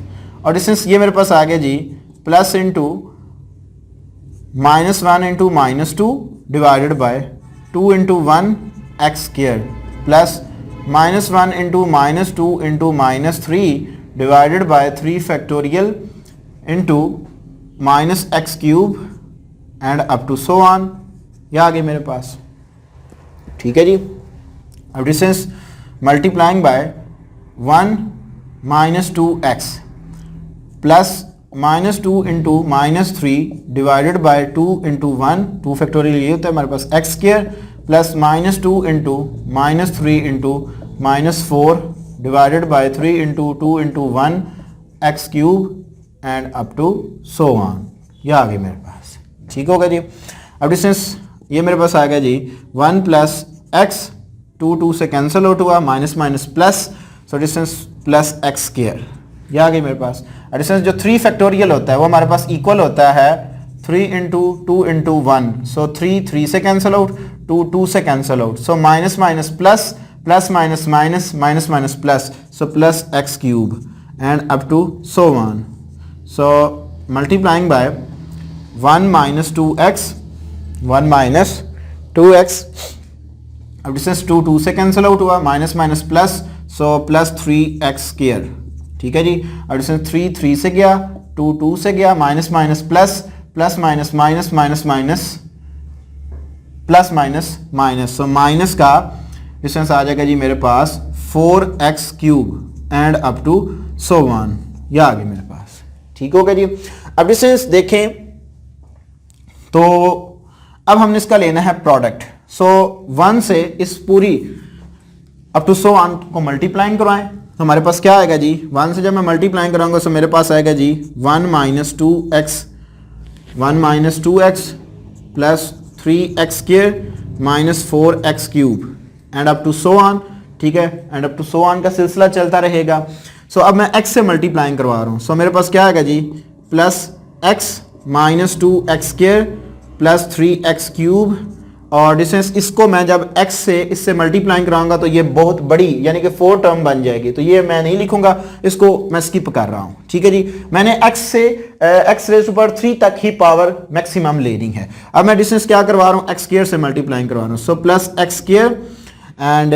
और डिस्टेंस ये मेरे पास आ गया जी plus into minus 1 into minus 2 divided by 2 into 1 x square plus minus 1 into minus 2 into minus 3 divided by 3 factorial into minus x cube and up to so on. ये आ गए मेरे पास, ठीक है जी। अब distance multiplying by 1 minus 2 x plus minus 2 into minus 3 divided by 2 into 1, 2 factorial ये होता है हमारे पास x square, plus minus 2 into minus 3 into minus 4 divided by 3 into 2 into 1 x cube and up to so on. ये आ गई मेरे पास, ठीक होगा जी। अब डिस्टेंस ये मेरे पास आ गया जी 1 प्लस एक्स, 2 से कैंसिल आउट हुआ, minus minus plus, so distance plus x square. ये आ गई मेरे पास। डिस्टेंस जो 3 फैक्टोरियल होता है वो हमारे पास इक्वल होता है 3 इंटू 2 इंटू 1, सो 3 से कैंसिल आउट, 2 से cancel out, so minus minus plus, plus minus minus, minus minus plus, so plus x cube and up to so on. So multiplying by 1 minus 2x, 1 minus 2x, अब distance 2 से cancel out हुआ, minus minus plus, so plus 3x square, ठीक है जी। अब distance 3 से गया, 2 से गया, minus minus plus, plus minus minus, minus minus plus minus minus, so minus का डिस्टेंस आ जाएगा जी मेरे पास 4x cube and up to so on. ये आ गया मेरे पास, ठीक हो गया जी। अब डिस्टेंस देखें तो अब हमने इसका लेना है प्रोडक्ट। सो 1 से इस पूरी अप टू सो ऑन को मल्टीप्लाइंग करवाएं तो हमारे पास क्या आएगा जी, 1 से जब मैं मल्टीप्लाइंग कराऊंगा तो मेरे पास आएगा जी 1 minus 2x plus 3x square minus 4x cube and up to so on, ठीक है। And up to so on का सिलसिला चलता रहेगा। सो अब मैं x से मल्टीप्लाइंग करवा रहा हूँ, सो मेरे पास क्या आएगा जी plus x minus 2x square plus 3x cube, और डिस्टेंस इसको मैं जब x से इससे मल्टीप्लाइंग कराऊंगा तो ये बहुत बड़ी यानी कि 4 टर्म बन जाएगी, तो ये मैं नहीं लिखूंगा, इसको मैं स्किप कर रहा हूं, ठीक है जी। मैंने x से x रेज़ टू पावर 3 तक ही पावर मैक्सिमम लेनी है। अब मैं डिस्टेंस क्या करवा रहा हूं, x स्क्वायर से मल्टीप्लाइंग करवा रहा हूं, सो plus x square and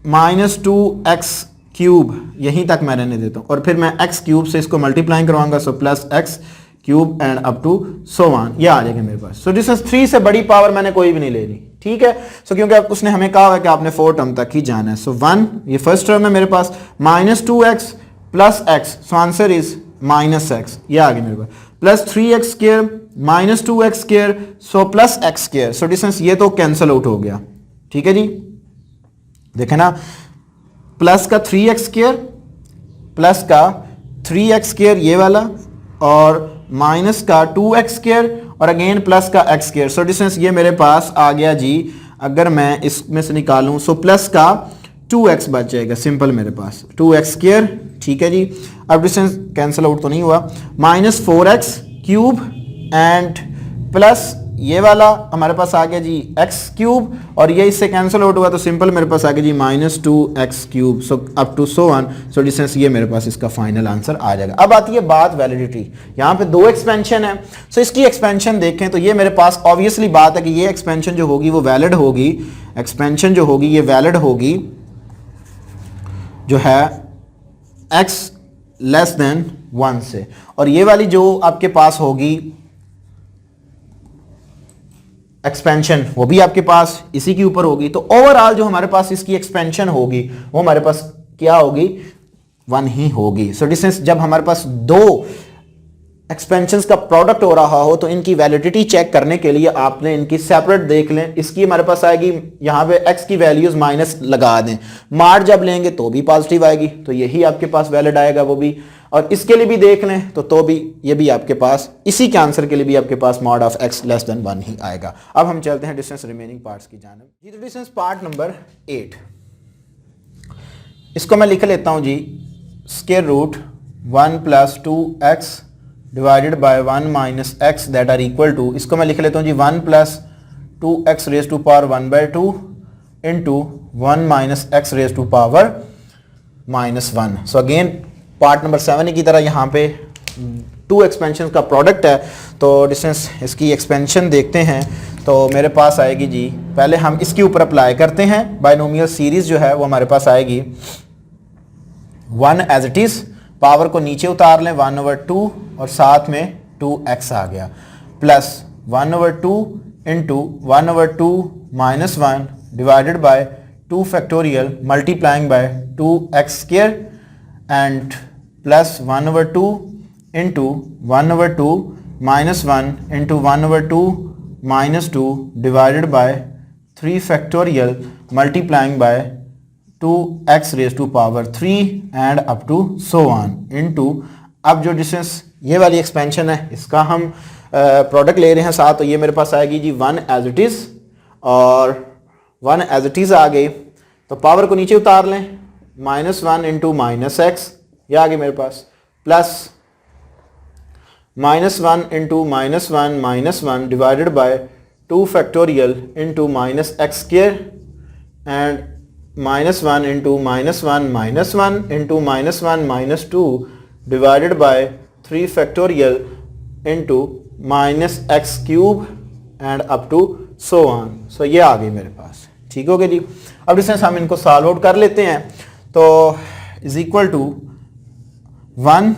minus 2x cube यहीं तक मैं रहने देता हूं, और फिर मैं x क्यूब से इसको मल्टीप्लाइंग करवाऊंगा, so plus x cube and up to so on. ये आ जाएगा मेरे पास। सो डिस्टेंस 3 से बड़ी पावर मैंने कोई भी नहीं ले ली, ठीक है। सो क्योंकि उसने हमें कहा है कि आपने 4 टर्म तक ही जाना है। सो 1 ये फर्स्ट टर्म है मेरे पास, minus 2x plus x, so answer is minus x। ये आ गया मेरे पास, plus 3x square minus 2x square, so plus x square, so distance ये तो कैंसिल आउट हो गया, ठीक है जी, देखें ना, प्लस का 3x² प्लस का 3x² ये वाला, और माइनस का 2x² और अगेन प्लस का x²। सो डिस्टेंस ये मेरे पास आ गया जी, अगर मैं इसमें से निकालूं सो प्लस का 2x बच जाएगा, सिंपल मेरे पास 2x²। ठीक है जी, अब डिस्टेंस कैंसिल आउट तो नहीं हुआ, -4x³ एंड प्लस ये वाला हमारे पास आ गया जी x³ और ये इससे कैंसिल आउट हुआ तो सिंपल मेरे पास आ गया जी -2x³। So up to so on. So distance ये मेरे पास इसका फाइनल आंसर आ जाएगा। अब आती है बात वैलिडिटी, यहाँ पे 2 एक्सपेंशन है। सो इसकी एक्सपेंशन देखें तो ये मेरे पास ऑब्वियसली बात है कि ये एक्सपेंशन जो होगी वो वैलिड होगी, एक्सपेंशन जो होगी ये वैलिड होगी जो है x लेस देन 1 से, और ये वाली जो आपके पास होगी एक्सपेंशन वो भी आपके पास इसी के ऊपर होगी। तो ओवरऑल जो हमारे पास इसकी एक्सपेंशन होगी वो हमारे पास क्या होगी, 1 ही होगी। सो डिस्टेंस जब हमारे पास 2 एक्सपेंशंस का प्रोडक्ट हो रहा हो तो इनकी वैलिडिटी चेक करने के लिए आपने इनकी सेपरेट देख लें। इसकी हमारे पास आएगी, यहाँ पे x की वैल्यूज माइनस लगा दें, मार्ड जब लेंगे तो भी पॉजिटिव आएगी, तो यही आपके पास वैलिड आएगा वो भी। और इसके लिए भी देख लें तो भी ये भी आपके पास, इसी के आंसर के लिए भी आपके पास mod of x less than 1 ही आएगा। अब हम चलते हैं डिस्टेंस रिमेनिंग पार्ट्स की जानिब जी। तो डिस्टेंस पार्ट नंबर 8, इसको मैं लिख लेता हूं जी, square root 1 + 2x divided by 1 - x that are equal to, इसको मैं लिख लेता हूं जी 1 + 2x raise to power 1/2 into 1 - x raise to power -1। So again part number 7 की तरह यहाँ पे 2 एक्सपेंशन का प्रोडक्ट है। तो डिस्टेंस इसकी एक्सपेंशन देखते हैं तो मेरे पास आएगी जी, पहले हम इसके ऊपर अप्लाई करते हैं, बाइनोमियल सीरीज जो है वो हमारे पास आएगी 1 एज इट इज़, पावर को नीचे उतार लें 1/2 और साथ में 2x आ गया, plus 1/2 into 1/2 - 1 divided by 2 factorial multiplying by 2x² and plus 1/2 into 1/2 - 1 into 1/2 - 2 divided by 3 factorial multiplying by 2x raise to power 3 and up to so on into, अब जो डिस्टेंस ये वाली एक्सपेंशन है इसका हम प्रोडक्ट ले रहे हैं साथ, तो ये मेरे पास आएगी जी 1 एज इट इज़, और 1 एज इट इज़ आ गई तो पावर को नीचे उतार लें, -1 इंटू -x ये आ गई मेरे पास, plus -1 into -1 - 1 divided by 2 factorial into -x² and -1 into -1 - 1 into -1 - 2 divided by 3 factorial into -x³ and up to so on. So ये आ गई मेरे पास, ठीक हो गया जी। अब डिस्टेंस हम इनको सॉल्व आउट कर लेते हैं, तो इज इक्वल टू 1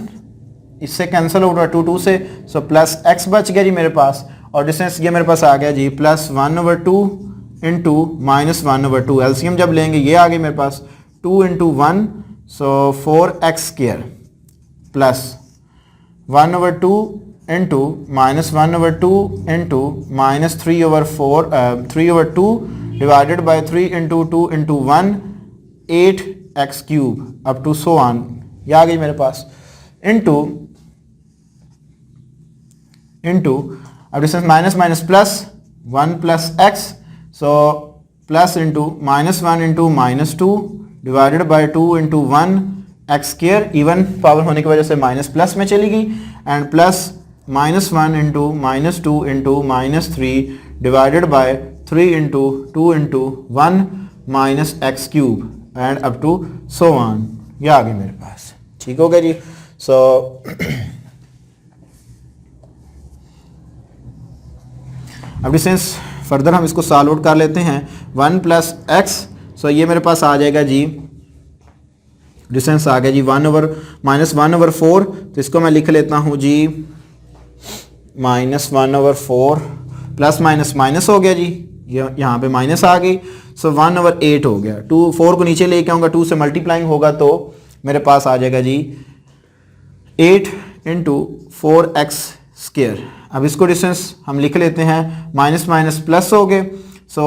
इससे कैंसिल आउट हुआ 2 से, सो प्लस x बच गया जी मेरे पास, और डिस्टेंस ये मेरे पास आ गया जी प्लस 1/2 इंटू -1/2, एलसीएम जब लेंगे ये आ गई मेरे पास 2 into 1 so 4x² plus 1/2 into -1/2 into -3/2 divided by 3 into 2 into 1 8x³ up to so on, ये आ गई मेरे पास, इंटू अब distance minus plus 1 + x, so plus into -1 into -2 divided by 2 into 1 x², even power होने की वजह से माइनस प्लस में चली गई, and plus -1 into -2 into -3 divided by 3 into 2 into 1 -x³ and up to so on, ये आ गई मेरे पास, ठीक हो गया जी। सो अब डिस्टेंस फर्दर हम इसको सॉल्व आउट कर लेते हैं, 1 + x, सो ये मेरे पास आ जाएगा जी, डिस्टेंस आ गया जी -1/4, तो इसको मैं लिख लेता हूँ जी -1/4, प्लस माइनस माइनस हो गया जी, यहाँ पे माइनस आ गई, सो 1/8 हो गया, 4 को नीचे लेके आऊँगा, 2 से मल्टीप्लाइंग होगा तो मेरे पास आ जाएगा जी 8 इंटू 4x²। अब इसको डिस्टेंस हम लिख लेते हैं, माइनस माइनस प्लस हो गए, सो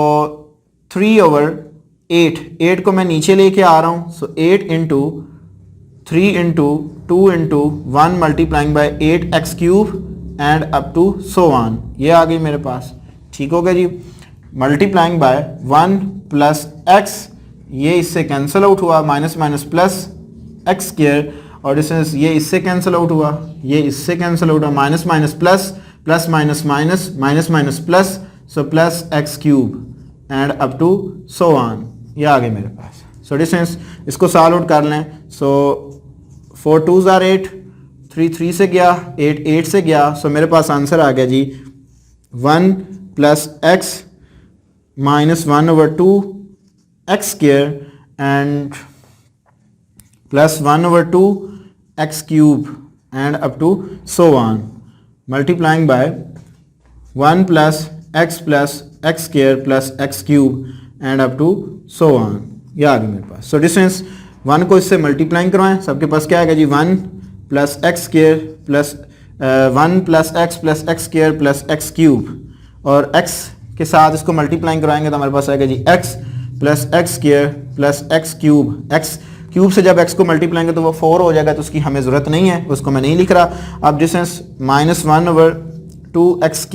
3/8, 8 को मैं नीचे लेके आ रहा हूँ, so 8 into 3 into 2 into 1 multiplying by 8x³ and up to so on, ये आ गई मेरे पास। ठीक हो गया जी। मल्टीप्लाइंग बाय 1 प्लस एक्स, ये इससे कैंसिल आउट हुआ, minus minus plus x square, और डिस्टेंस ये इससे कैंसिल आउट हुआ, ये इससे कैंसिल आउट हुआ, minus minus plus, plus minus minus, minus minus plus, so plus x³ and up to so on, ये आ गए मेरे पास। सो डिस्टेंस इसको सॉल्व आउट कर लें। सो 4 2s are 8, 3 3 से गया, 8 8 से गया, सो मेरे पास आंसर आ गया जी 1 प्लस एक्स माइनस 1/2 x² एंड plus 1/2 x³ and up to so on, multiplying by 1 plus x x² plus x³ and up to so on, ये आ गया मेरे पास। सो डिस्टेंस 1 को इससे मल्टीप्लाइंग करवाएं, सबके पास क्या आएगा जी 1 plus x² plus 1 plus x² plus x³ और x के साथ इसको मल्टीप्लाइंग कराएंगे तो हमारे पास आएगा जी x plus x² plus x³। x³ से जब x को मल्टीप्लाएंगे तो वो 4 हो जाएगा, तो उसकी हमें ज़रूरत नहीं है, उसको मैं नहीं लिख रहा। अब डिस्टेंस -1/2 x²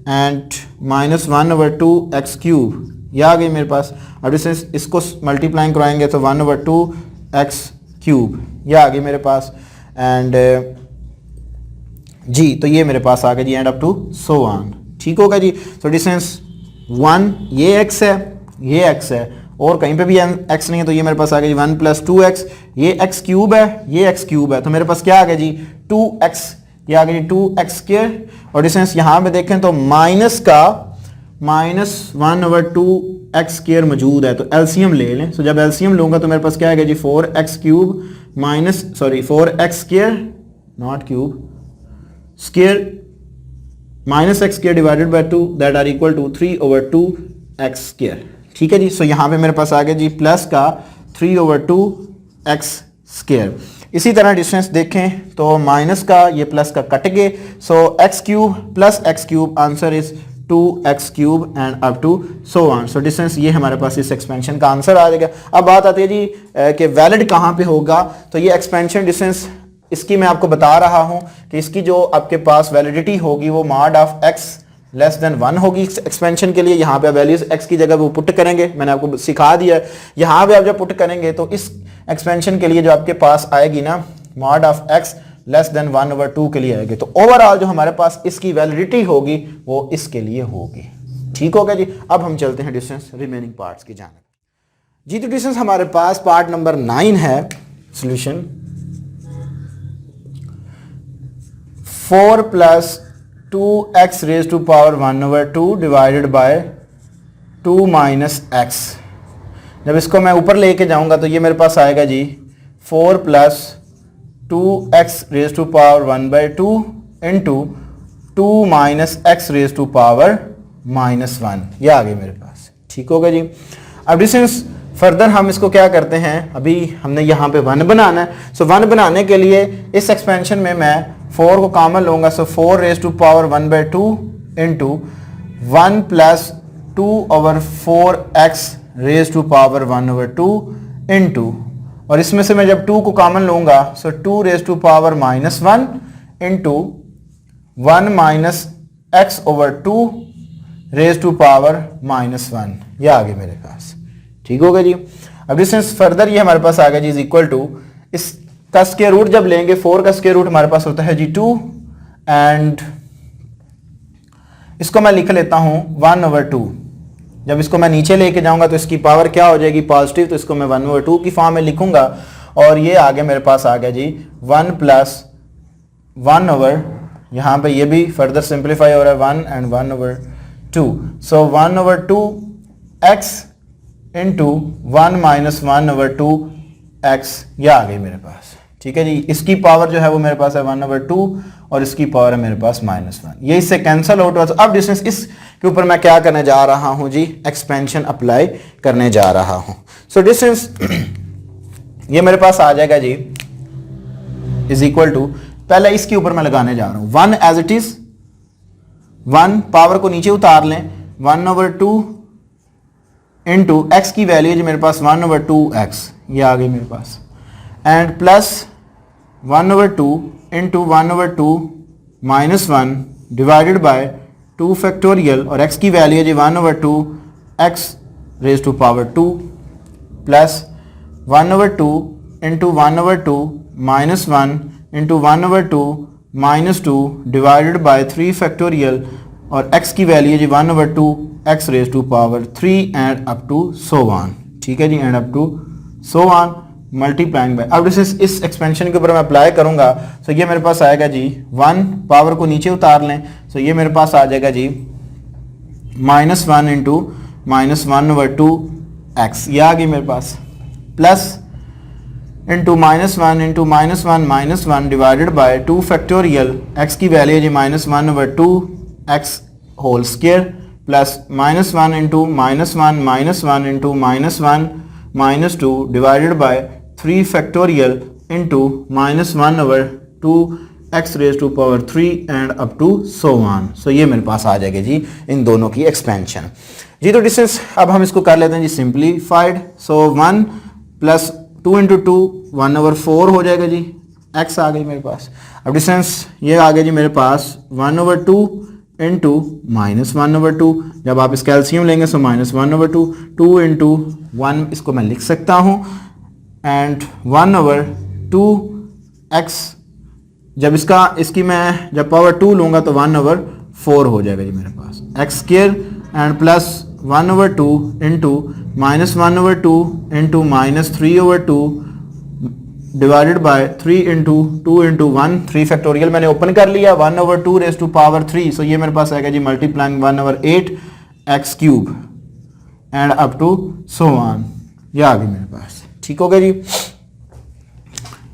एंड -1/2 x³, ये आ गई मेरे पास। अब डिस्टेंस इसको मल्टीप्लाइंग कराएंगे तो 1/2 x³, ये आ गई मेरे पास। एंड जी तो ये मेरे पास आ गया जी and up to so on. ठीक होगा जी। तो डिस्टेंस 1 ये x है, ये x है, और कहीं पे भी x नहीं है, तो ये मेरे पास आ गया जी 1 प्लस 2x, ये x³ है, ये x³ है, तो मेरे पास क्या आ गया जी 2x, ये आ गया जी 2x²। और डिस्टेंस यहाँ पे देखें तो माइनस का -1/2 x² मौजूद है, तो एलसीएम ले लें। सो जब एलसीएम लूँगा तो मेरे पास क्या आएगा जी 4x³ minus 4x² not cube square minus x² divided by 2 that are equal to 3/2 x²। ठीक है जी। सो यहाँ पे मेरे पास आ गया जी प्लस का 3/2 x²। इसी तरह डिस्टेंस देखें तो माइनस का ये प्लस का कट गए, सो x³ plus x³, answer is 2x³ and up to so on. So distance ये हमारे पास इस एक्सपेंशन का आंसर आ जाएगा। अब बात आती है जी कि वैलिड कहाँ पे होगा, तो ये एक्सपेंशन डिस्टेंस इसकी मैं आपको बता रहा हूँ कि इसकी जो आपके पास वैलिडिटी होगी वो mod of x less than 1 होगी एक्सपेंशन के लिए। यहाँ पे वैल्यूज x की जगह वो पुट करेंगे, मैंने आपको सिखा दिया है। यहाँ पे आप जब पुट करेंगे तो इस एक्सपेंशन के लिए जो आपके पास आएगी ना mod of x less than 1/2 के लिए आएगी, तो ओवरऑल जो हमारे पास इसकी वैलिडिटी होगी वो इसके लिए होगी। ठीक होगा जी। अब हम चलते हैं डिस्टेंस रिमेनिंग पार्ट्स की जानिब जी। तो डिस्टेंस हमारे पास पार्ट नंबर 9 है। Solution 4 plus 2x raise to power 1/2 divided by 2 minus x. जब इसको मैं ऊपर लेके जाऊंगा तो ये मेरे पास आएगा जी 4 plus 2x raise to power 1/2 into 2 minus x raise to power -1, ये आ गई मेरे पास। ठीक होगा जी। अब डिस्टेंस फर्दर हम इसको क्या करते हैं, अभी हमने यहाँ पे 1 बनाना है। सो 1 बनाने के लिए इस एक्सपेंशन में मैं 4 को कॉमन लूँगा, so 4 raise to power 1/2 into 1 plus 2/4x raise to power 1/2 into, और इसमें से मैं जब 2 को कॉमन लूँगा so 2 raise to power -1 into 1 minus x/2 raise to power -1, ये आ गया मेरे पास। ठीक होगा जी। अब डिस्टेंस फर्दर ये हमारे पास आ गया जी इज इक्वल टू, इस का स्क्वायर रूट जब लेंगे 4 का स्क्वायर रूट हमारे पास होता है जी 2, एंड इसको मैं लिख लेता हूं 1/2। जब इसको मैं नीचे लेके जाऊंगा तो इसकी पावर क्या हो जाएगी पॉजिटिव, तो इसको मैं 1/2 की फॉर्म में लिखूंगा, और ये आगे मेरे पास आ गया जी 1 प्लस 1/, यहाँ पे ये भी फर्दर सिंप्लीफाई हो रहा है 1 and 1/2, so 1/2 x into 1 minus 1/2 x, ये आ गई मेरे पास। ठीक है जी। इसकी पावर जो है वो मेरे पास है 1/2 और इसकी पावर है मेरे पास -1, ये इससे कैंसिल आउट हुआ। तो अब डिस्टेंस इसके ऊपर मैं क्या करने जा रहा हूं जी, एक्सपेंशन अप्लाई करने जा रहा हूं। सो डिस्टेंस ये मेरे पास आ जाएगा जी इज इक्वल टू, पहले इसके ऊपर मैं लगाने जा रहा हूं 1 एज इट इज, 1 पावर को नीचे उतार लें 1/2 इंटू एक्स की वैल्यू है मेरे पास 1/2x, ये आ गई मेरे पास, and plus 1/2 into 1/2 minus 1 divided by 2 factorial, और x की वैल्यू है जी 1/2 x raise to power 2 plus 1/2 into 1/2 minus 1 into 1/2 minus 2 divided by 3 factorial, और x की वैल्यू है जी 1/2 x raise to power 3 and up to so on. ठीक है जी, and up to so on multiplying by. अब इस एक्सपेंशन के ऊपर मैं अप्लाई करूंगा, तो ये मेरे पास आएगा जी 1, पावर को नीचे उतार लें, तो ये मेरे पास आ जाएगा जी -1 इंटू -1/2 x, ये आ गई मेरे पास, plus into -1 into -1 divided by 2 factorial, x की वैल्यू है जी -1/2 x whole square, plus -1 into -1 into -2 divided by 3 factorial into -1/2 x raise to power 3 and up to so on. So ये मेरे पास आ जाएगा जी इन दोनों की एक्सपेंशन जी। तो डिस्टेंस अब हम इसको कर लेते हैं जी सिंप्लीफाइड। सो 1 प्लस 2 इंटू 2 1/4 हो जाएगा जी, x आ गई मेरे पास। अब डिस्टेंस ये आ गया जी मेरे पास 1/2 इंटू -1/2, जब आप इसका एलसीएम लेंगे सो -1/2, 2 इंटू 1 इसको मैं लिख सकता हूँ, एंड 1/2 x, जब इसकी मैं जब पावर 2 लूँगा तो 1/4 हो जाएगा जी मेरे पास, x square and plus 1/2 into -1/2 into -3/2 divided by 3 into 2 into 1, 3 factorial मैंने ओपन कर लिया, 1/2 रेज टू पावर 3, सो ये मेरे पास आएगा जी multiplying 1/8 x cube and up to so on, ये आ गई मेरे पास। ठीक हो गया जी,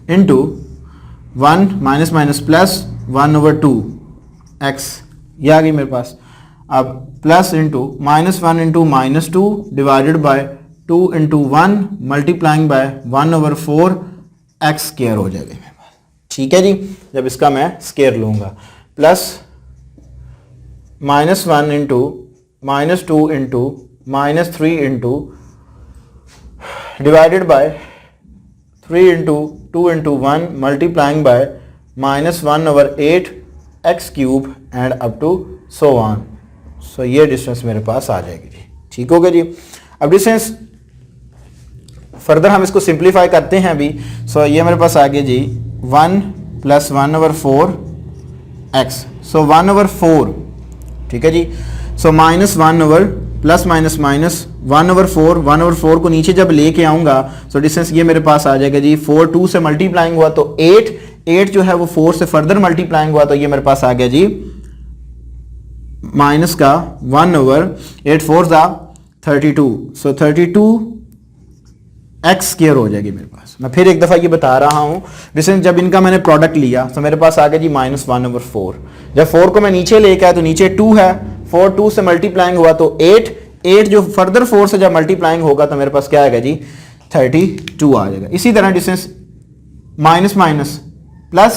इंटू 1 माइनस प्लस 1/2 x, ये आ गई मेरे पास। अब plus into -1 into -2 divided by 2 into 1 multiplying by 1/4 x square हो जाएगा मेरे पास। ठीक है जी, जब इसका मैं स्क्वायर लूँगा, plus -1 into -2 into -3 into divided by 3 into 2 into 1 multiplying by -1/8 x cube and up to so on. So ये डिस्टेंस मेरे पास आ जाएगी जी। ठीक हो गया जी। अब डिस्टेंस फर्दर हम इसको सिंप्लीफाई करते हैं अभी। सो ये मेरे पास आ गया जी 1 प्लस 1/4 x, सो 1/4, ठीक है जी। सो -1 ओवर प्लस माइनस 1/4 को नीचे जब लेके आऊंगा, सो डिस्टेंस ये मेरे पास आ जाएगा जी 4 2 से मल्टीप्लाइंग हुआ तो 8 जो है वो 4 से फर्दर मल्टीप्लाइंग हुआ, तो ये मेरे पास आ गया जी माइनस का 1/8 4 32, सो 32 x स्क्वायर हो जाएगी मेरे पास। मैं फिर एक दफ़ा ये बता रहा हूँ, डिस्टेंस जब इनका मैंने प्रोडक्ट लिया तो मेरे पास आ गया जी -1/4, जब 4 को मैं नीचे लेके आया तो नीचे 2 है, 4 2 से मल्टीप्लाइंग हुआ तो 8 जो फर्दर 4 से जब मल्टीप्लाइंग होगा तो मेरे पास क्या आएगा जी 32 आ जाएगा। इसी तरह distance minus minus plus,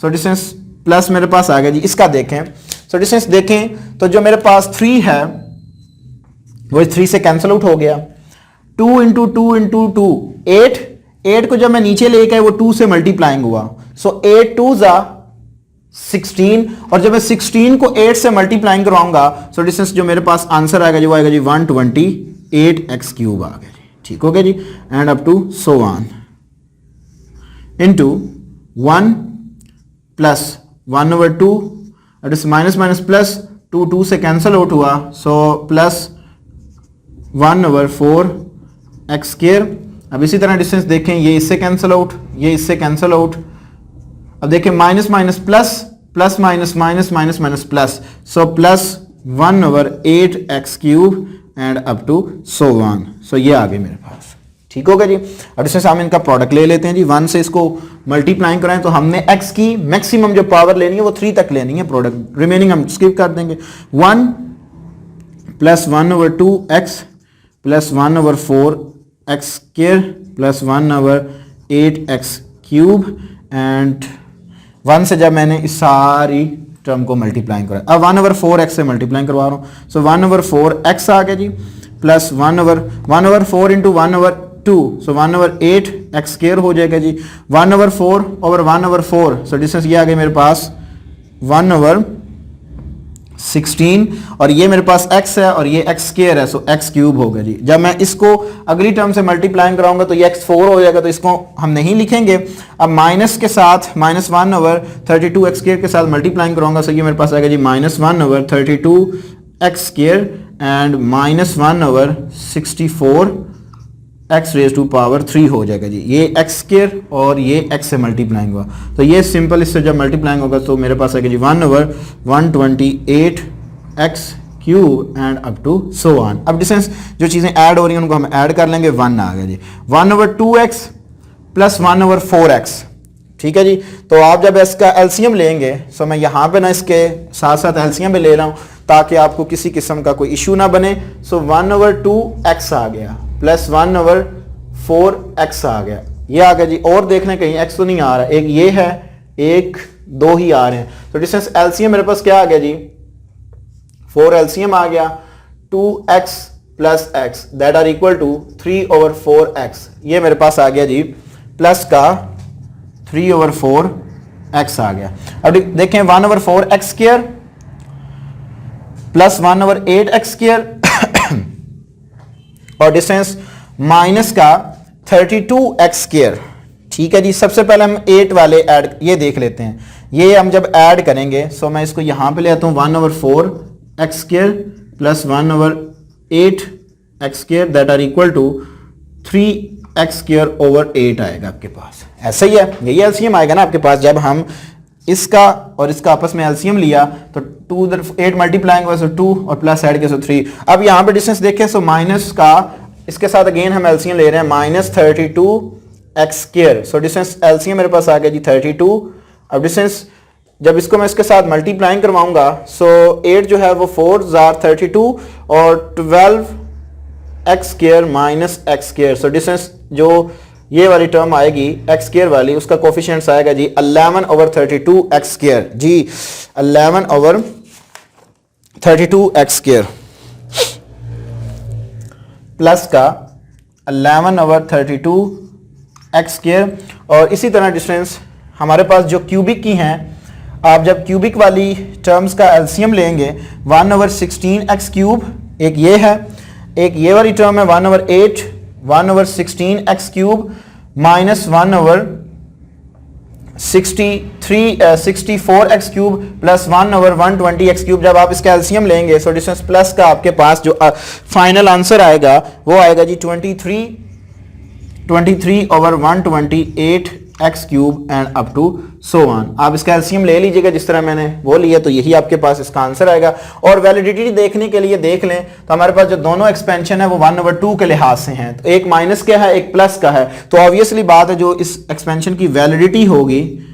so distance plus मेरे पास आ गया जी। इसका देखें, सो डिस्टेंस देखें तो जो मेरे पास 3 है वो 3 से कैंसिल आउट हो गया, 2 इंटू 2 इंटू 2 8 को जब मैं नीचे लेके आया वो 2 से मल्टीप्लाइंग हुआ, सो 8 2 16, और जब मैं 16 को 8 से मल्टीप्लाइंग करवाऊंगा, सो डिस्टेंस जो मेरे पास आंसर आएगा जी वो आएगा जी 128 x क्यूब आ गया जी। ठीक हो गया जी, and up to so on into 1 plus 1/2, it is minus minus plus 2 से कैंसिल आउट हुआ, सो प्लस 1/4 x स्क्वायर। अब इसी तरह डिस्टेंस देखें, ये इससे कैंसिल आउट, ये इससे कैंसिल आउट। अब देखें minus minus plus, plus minus minus minus minus plus, so plus 1/8 x cube and up to so on. So ये आ गई मेरे पास। ठीक होगा जी। अब डिस्टेंस हम इनका प्रोडक्ट ले लेते हैं जी, 1 से इसको मल्टीप्लाइंग कराएं तो हमने x की मैक्सिमम जो पावर लेनी है वो 3 तक लेनी है, प्रोडक्ट रिमेनिंग हम स्किप कर देंगे। 1 plus 1/2 x plus 1/4 x square plus 1/8 x cube, and 1 से जब मैंने इस सारी टर्म को मल्टीप्लाइंग करा, अब 1/4 x से मल्टीप्लाइंग करवा रहा हूँ, सो 1/4 x आ गया जी, प्लस 1/4 इंटू 1/2, सो 1/8 एक्स स्क्वायर हो जाएगा जी। 1/4 ओवर 1/4, सो डिस्टेंस ये आ गया मेरे पास 1/16, और ये मेरे पास x है और ये x स्क्वायर है, सो x क्यूब होगा जी। जब मैं इसको अगली टर्म से मल्टीप्लाई कराऊंगा तो ये x4 हो जाएगा, तो इसको हम नहीं लिखेंगे। अब माइनस के साथ -1/32 x स्क्वायर के साथ मल्टीप्लाई कराऊंगा, सो ये मेरे पास आएगा जी -1/32 x square and -1/64 x raise to power 3 हो जाएगा जी। ये x स्क्वायर और ये x से मल्टीप्लाइंग हुआ, तो ये सिंपल इससे जब मल्टीप्लाइंग होगा तो मेरे पास आएगा जी 1/128 x cube and up to so on. अब डिस्टेंस जो चीज़ें ऐड हो रही हैं उनको हम ऐड कर लेंगे, 1 आ गया जी। 1/2x प्लस 1/4x, ठीक है जी। तो आप जब इसका एलसीएम लेंगे, सो मैं यहाँ पे ना इसके साथ साथ एलसीएम भी ले रहा हूँ ताकि आपको किसी किस्म का कोई इशू ना बने। सो 1/2x आ गया प्लस 1/4x आ गया, ये आ गया जी। और देखने कहीं x तो नहीं आ रहा, एक ये है, एक दो ही आ रहे हैं, तो डिस्टेंस एलसीएम मेरे पास क्या आ गया जी 4 एलसीएम आ गया 2x plus x that are equal to 3/4x, ये मेरे पास आ गया जी प्लस का 3/4x आ गया। अब देखें 1/4x square plus 1/8x square और डिस्टेंस माइनस का 32x स्क्वायर, ठीक है जी। सबसे पहले हम 8 वाले ऐड ये देख लेते हैं, ये हम जब ऐड करेंगे, सो मैं इसको यहां पे ले आता हूं 1/4x square plus 1/8x square that are equal to 3x square over 8 आएगा आपके पास। ऐसा ही है, यही एलसीएम आएगा ना आपके पास। जब हम इसका और इसका आपस में एलसीएम लिया तो 8 मल्टीप्लाइंग हुआ, सो 2 और प्लस ऐड किया, सो 3। अब यहाँ पे डिस्टेंस देखें, सो माइनस का इसके साथ अगेन हम एलसीएम ले रहे हैं -32x square, so distance LCM मेरे पास आ गया जी 32। अब डिस्टेंस जब इसको मैं इसके साथ मल्टीप्लाइंग करवाऊंगा, सो 8 जो है वो 4 जार 32 और 12x square minus x square, so distance जो ये वाली टर्म आएगी x स्क्वायर वाली, उसका कोफिशिएंट्स आएगा जी 11/32 x स्क्वायर जी, 11/32 x स्क्वायर प्लस का 11/32 x स्क्वायर। और इसी तरह डिस्टेंस हमारे पास जो क्यूबिक की हैं, आप जब क्यूबिक वाली टर्म्स का एलसीएम लेंगे 1/16x क्यूब, एक ये है, एक ये वाली टर्म है 1/8 1/16x cube minus 1/64x cube plus 1/120x cube. जब आप इसका एलसीएम लेंगे, सो डिस्टेंस प्लस का आपके पास जो फाइनल आंसर आएगा वो आएगा जी 23/128x cube and up to so on. आप इसका एलसीएम ले लीजिएगा जिस तरह मैंने वो लिया, तो यही आपके पास इसका आंसर आएगा। और वैलिडिटी देखने के लिए देख लें तो हमारे पास जो दोनों एक्सपेंशन है वो 1/2 के लिहाज से हैं, तो एक माइनस का है एक प्लस का है, तो ऑब्वियसली बात है जो इस एक्सपेंशन की वैलिडिटी होगी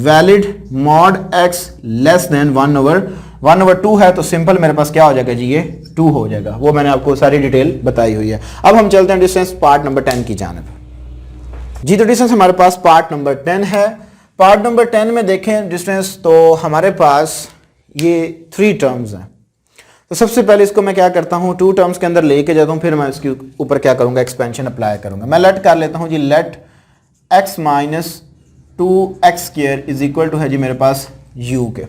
valid mod x less than 1/2 है, तो सिंपल मेरे पास क्या हो जाएगा जी, ये 2 हो जाएगा। वो मैंने आपको सारी डिटेल बताई हुई है। अब हम चलते हैं डिस्टेंस पार्ट नंबर 10 की जानिब जी। तो डिस्टेंस हमारे पास पार्ट नंबर 10 है। पार्ट नंबर 10 में देखें डिस्टेंस, तो हमारे पास ये 3 टर्म्स हैं। तो सबसे पहले इसको मैं क्या करता हूँ 2 टर्म्स के अंदर लेके जाता हूँ, फिर मैं इसके ऊपर क्या करूँगा एक्सपेंशन अप्लाई करूँगा। मैं लेट कर लेता हूँ जी, let x minus 2x square is equal to है जी मेरे पास u के,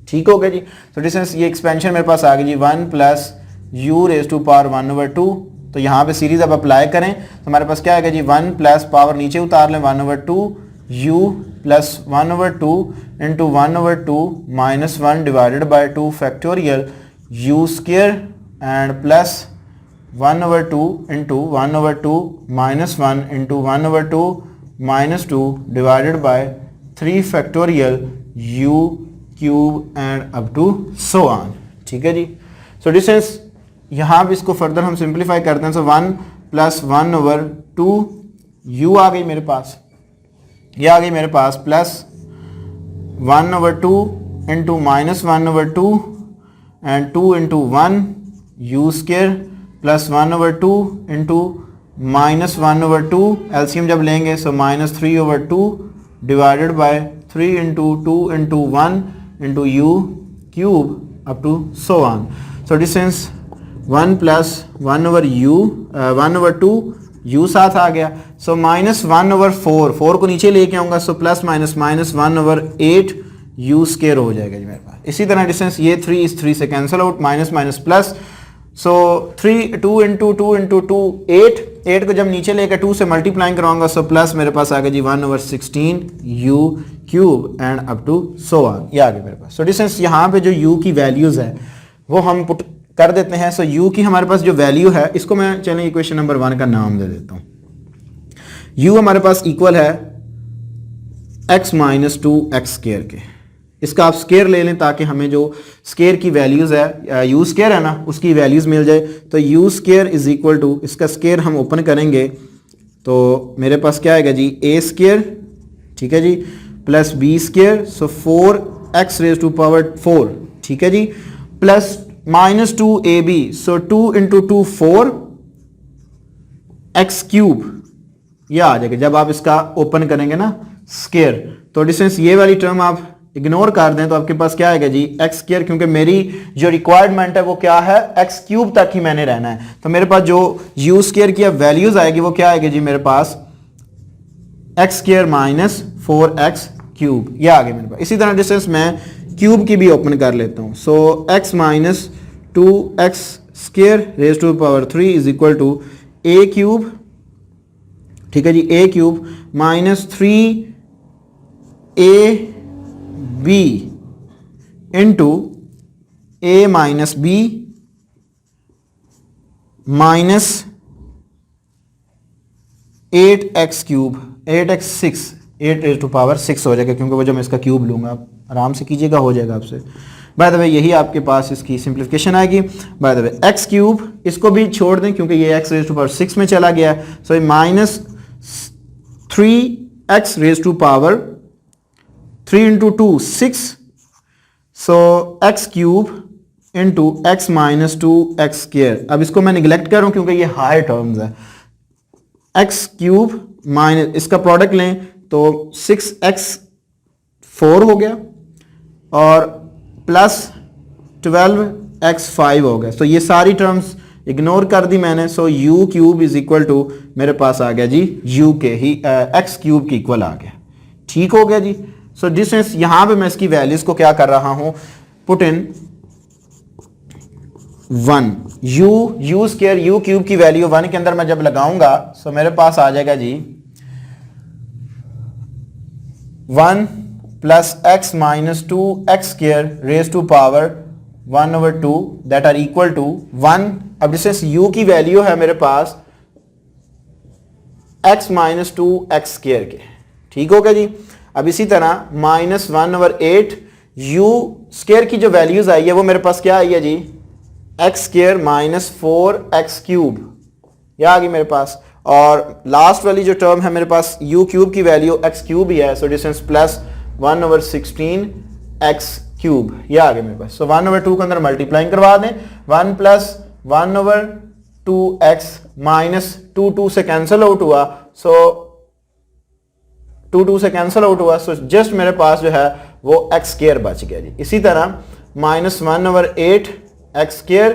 ठीक हो गया जी। तो डिस्टेंस ये एक्सपेंशन मेरे पास आ गई जी 1 plus u raise to power 1/2। तो यहाँ पे सीरीज अब अप्लाई करें तो हमारे पास क्या आएगा जी 1 प्लस पावर नीचे उतार लें 1/2 u plus 1/2 into 1/2 minus 1 divided by 2 factorial u square and plus 1/2 into 1/2 minus 1 into 1/2 minus 2 divided by 3 factorial u cube and up to so on, ठीक है जी। सो डिस्टेंस यहाँ भी इसको फर्दर हम सिंप्लीफाई करते हैं, सो 1 प्लस 1/2 u आ गई मेरे पास, ये आ गई मेरे पास plus 1/2 into minus 1/2 and 2 into 1 u square plus 1/2 into minus 1/2 LCM जब लेंगे so minus 3/2 divided by 3 into 2 into 1 into u cube up to so on. So distance 1 plus 1/2 u साथ आ गया, सो -1/4, 4 को नीचे लेके आऊंगा, so plus minus -1/8 u square हो जाएगा जी मेरे पास। इसी तरह डिस्टेंस ये 3 इस 3 से cancel out, minus minus plus, so 2 into 2 8 को जब नीचे लेकर 2 से मल्टीप्लाई कराऊंगा, सो प्लस मेरे पास आ गया जी 1/16 u cube and up to so on, ये आ गया मेरे पास। सो डिस्टेंस यहाँ पे जो u की वैल्यूज है वो हम पुट कर देते हैं। सो u की हमारे पास जो वैल्यू है, इसको मैं चलें इक्वेशन नंबर 1 का नाम दे देता हूँ। u हमारे पास इक्वल है x माइनस 2x स्केयर के। इसका आप स्केयर ले लें ताकि हमें जो स्केयर की वैल्यूज़ है, u स्केयर है ना, उसकी वैल्यूज़ मिल जाए। तो u square is equal to, इसका स्केयर हम ओपन करेंगे तो मेरे पास क्या आएगा जी, a स्केयर, ठीक है जी, plus b square, so 4x raise to power 4, ठीक है जी, plus -2ab, so 2 into 2 4 x cube, यह आ जाएगा जब आप इसका ओपन करेंगे ना स्केयर। तो डिस्टेंस ये वाली टर्म आप इग्नोर कर दें तो आपके पास क्या आएगा जी, एक्स स्क्वायर, क्योंकि मेरी जो रिक्वायरमेंट है वो क्या है, एक्स क्यूब तक ही मैंने रहना है। तो मेरे पास जो यू स्क्वायर की वैल्यूज आएगी वो क्या आएगी जी, मेरे पास x square minus 4x cube, ये आ गया मेरे पास। इसी तरह डिस्टेंस मैं क्यूब की भी ओपन कर लेता हूँ, so x minus 2x square raise to power 3 is equal to a cube, ठीक है जी, a cube minus 3ab into a minus b minus 8x cube, 8x 8 raise to power 6 हो जाएगा, क्योंकि वो जब मैं इसका क्यूब लूंगा, आप आराम से कीजिएगा, हो जाएगा आपसे। बाय द वे यही आपके पास इसकी सिंप्लीफिकेशन आएगी। Bye the way x cube, इसको भी छोड़ दें क्योंकि ये x रेज टू पावर 6 में चला गया है, सो ये minus 3x raise to power 3 into 2 6, so x cube into x minus 2x square. अब इसको मैं निगलेक्ट कर रहा हूं क्योंकि ये हायर टर्म्स है। x क्यूब माइनस, इसका प्रोडक्ट लें तो 6x 4 हो गया और प्लस 12x 5 हो गया। तो ये सारी टर्म्स इग्नोर कर दी मैंने, so u cube is equal to मेरे पास आ गया जी u के ही x क्यूब की इक्वल आ गया, ठीक हो गया जी। सो डिस्टेंस यहां पे मैं इसकी वैल्यूज को क्या कर रहा हूं, put in 1 u square u cube की वैल्यू 1 के अंदर मैं जब लगाऊंगा, सो मेरे पास आ जाएगा जी 1 plus x minus 2x square raise to power 1/2 that are equal to 1। अब डिस्टेंस u की वैल्यू है मेरे पास x माइनस 2x स्क्वायर के, ठीक हो गया जी। अब इसी तरह -1/8 u स्क्वायर की जो वैल्यूज आई है वो मेरे पास क्या आई है जी, x square minus 4x cube, यह आ गई मेरे पास। और लास्ट वाली जो टर्म है मेरे पास u क्यूब की वैल्यू x क्यूब ही है, so distance plus 1/16 x cube, यह आ गया मेरे पास। सो 1/2 के अंदर मल्टीप्लाइंग करवा दें, 1 प्लस 1/2x माइनस 2 से कैंसिल आउट हुआ, सो 2 से कैंसिल आउट हुआ, सो जस्ट मेरे पास जो है वो x स्क्वायर बच गया जी। इसी तरह -1/8 x square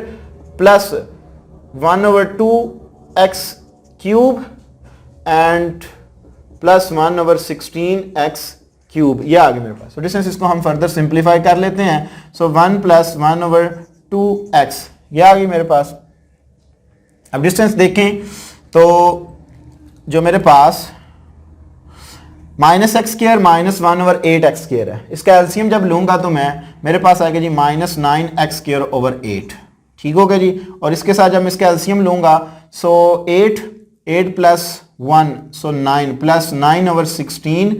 plus 1/2x cube and plus 1/16 x cube, ये आ गया मेरे पास। तो डिस्टेंस इसको हम फर्दर सिंप्लीफाई कर लेते हैं, सो 1 प्लस 1/2x, ये आ गई मेरे पास। अब डिस्टेंस देखें तो जो मेरे पास -x square minus 1/8x square है, इसका एलसीएम जब लूंगा तो मेरे पास आएगा जी -9x स्क्वायर ओवर 8, ठीक हो गया जी। और इसके साथ जब मैं इसका एलसीएम लूंगा, so 8 plus 1 so 9 plus 9/16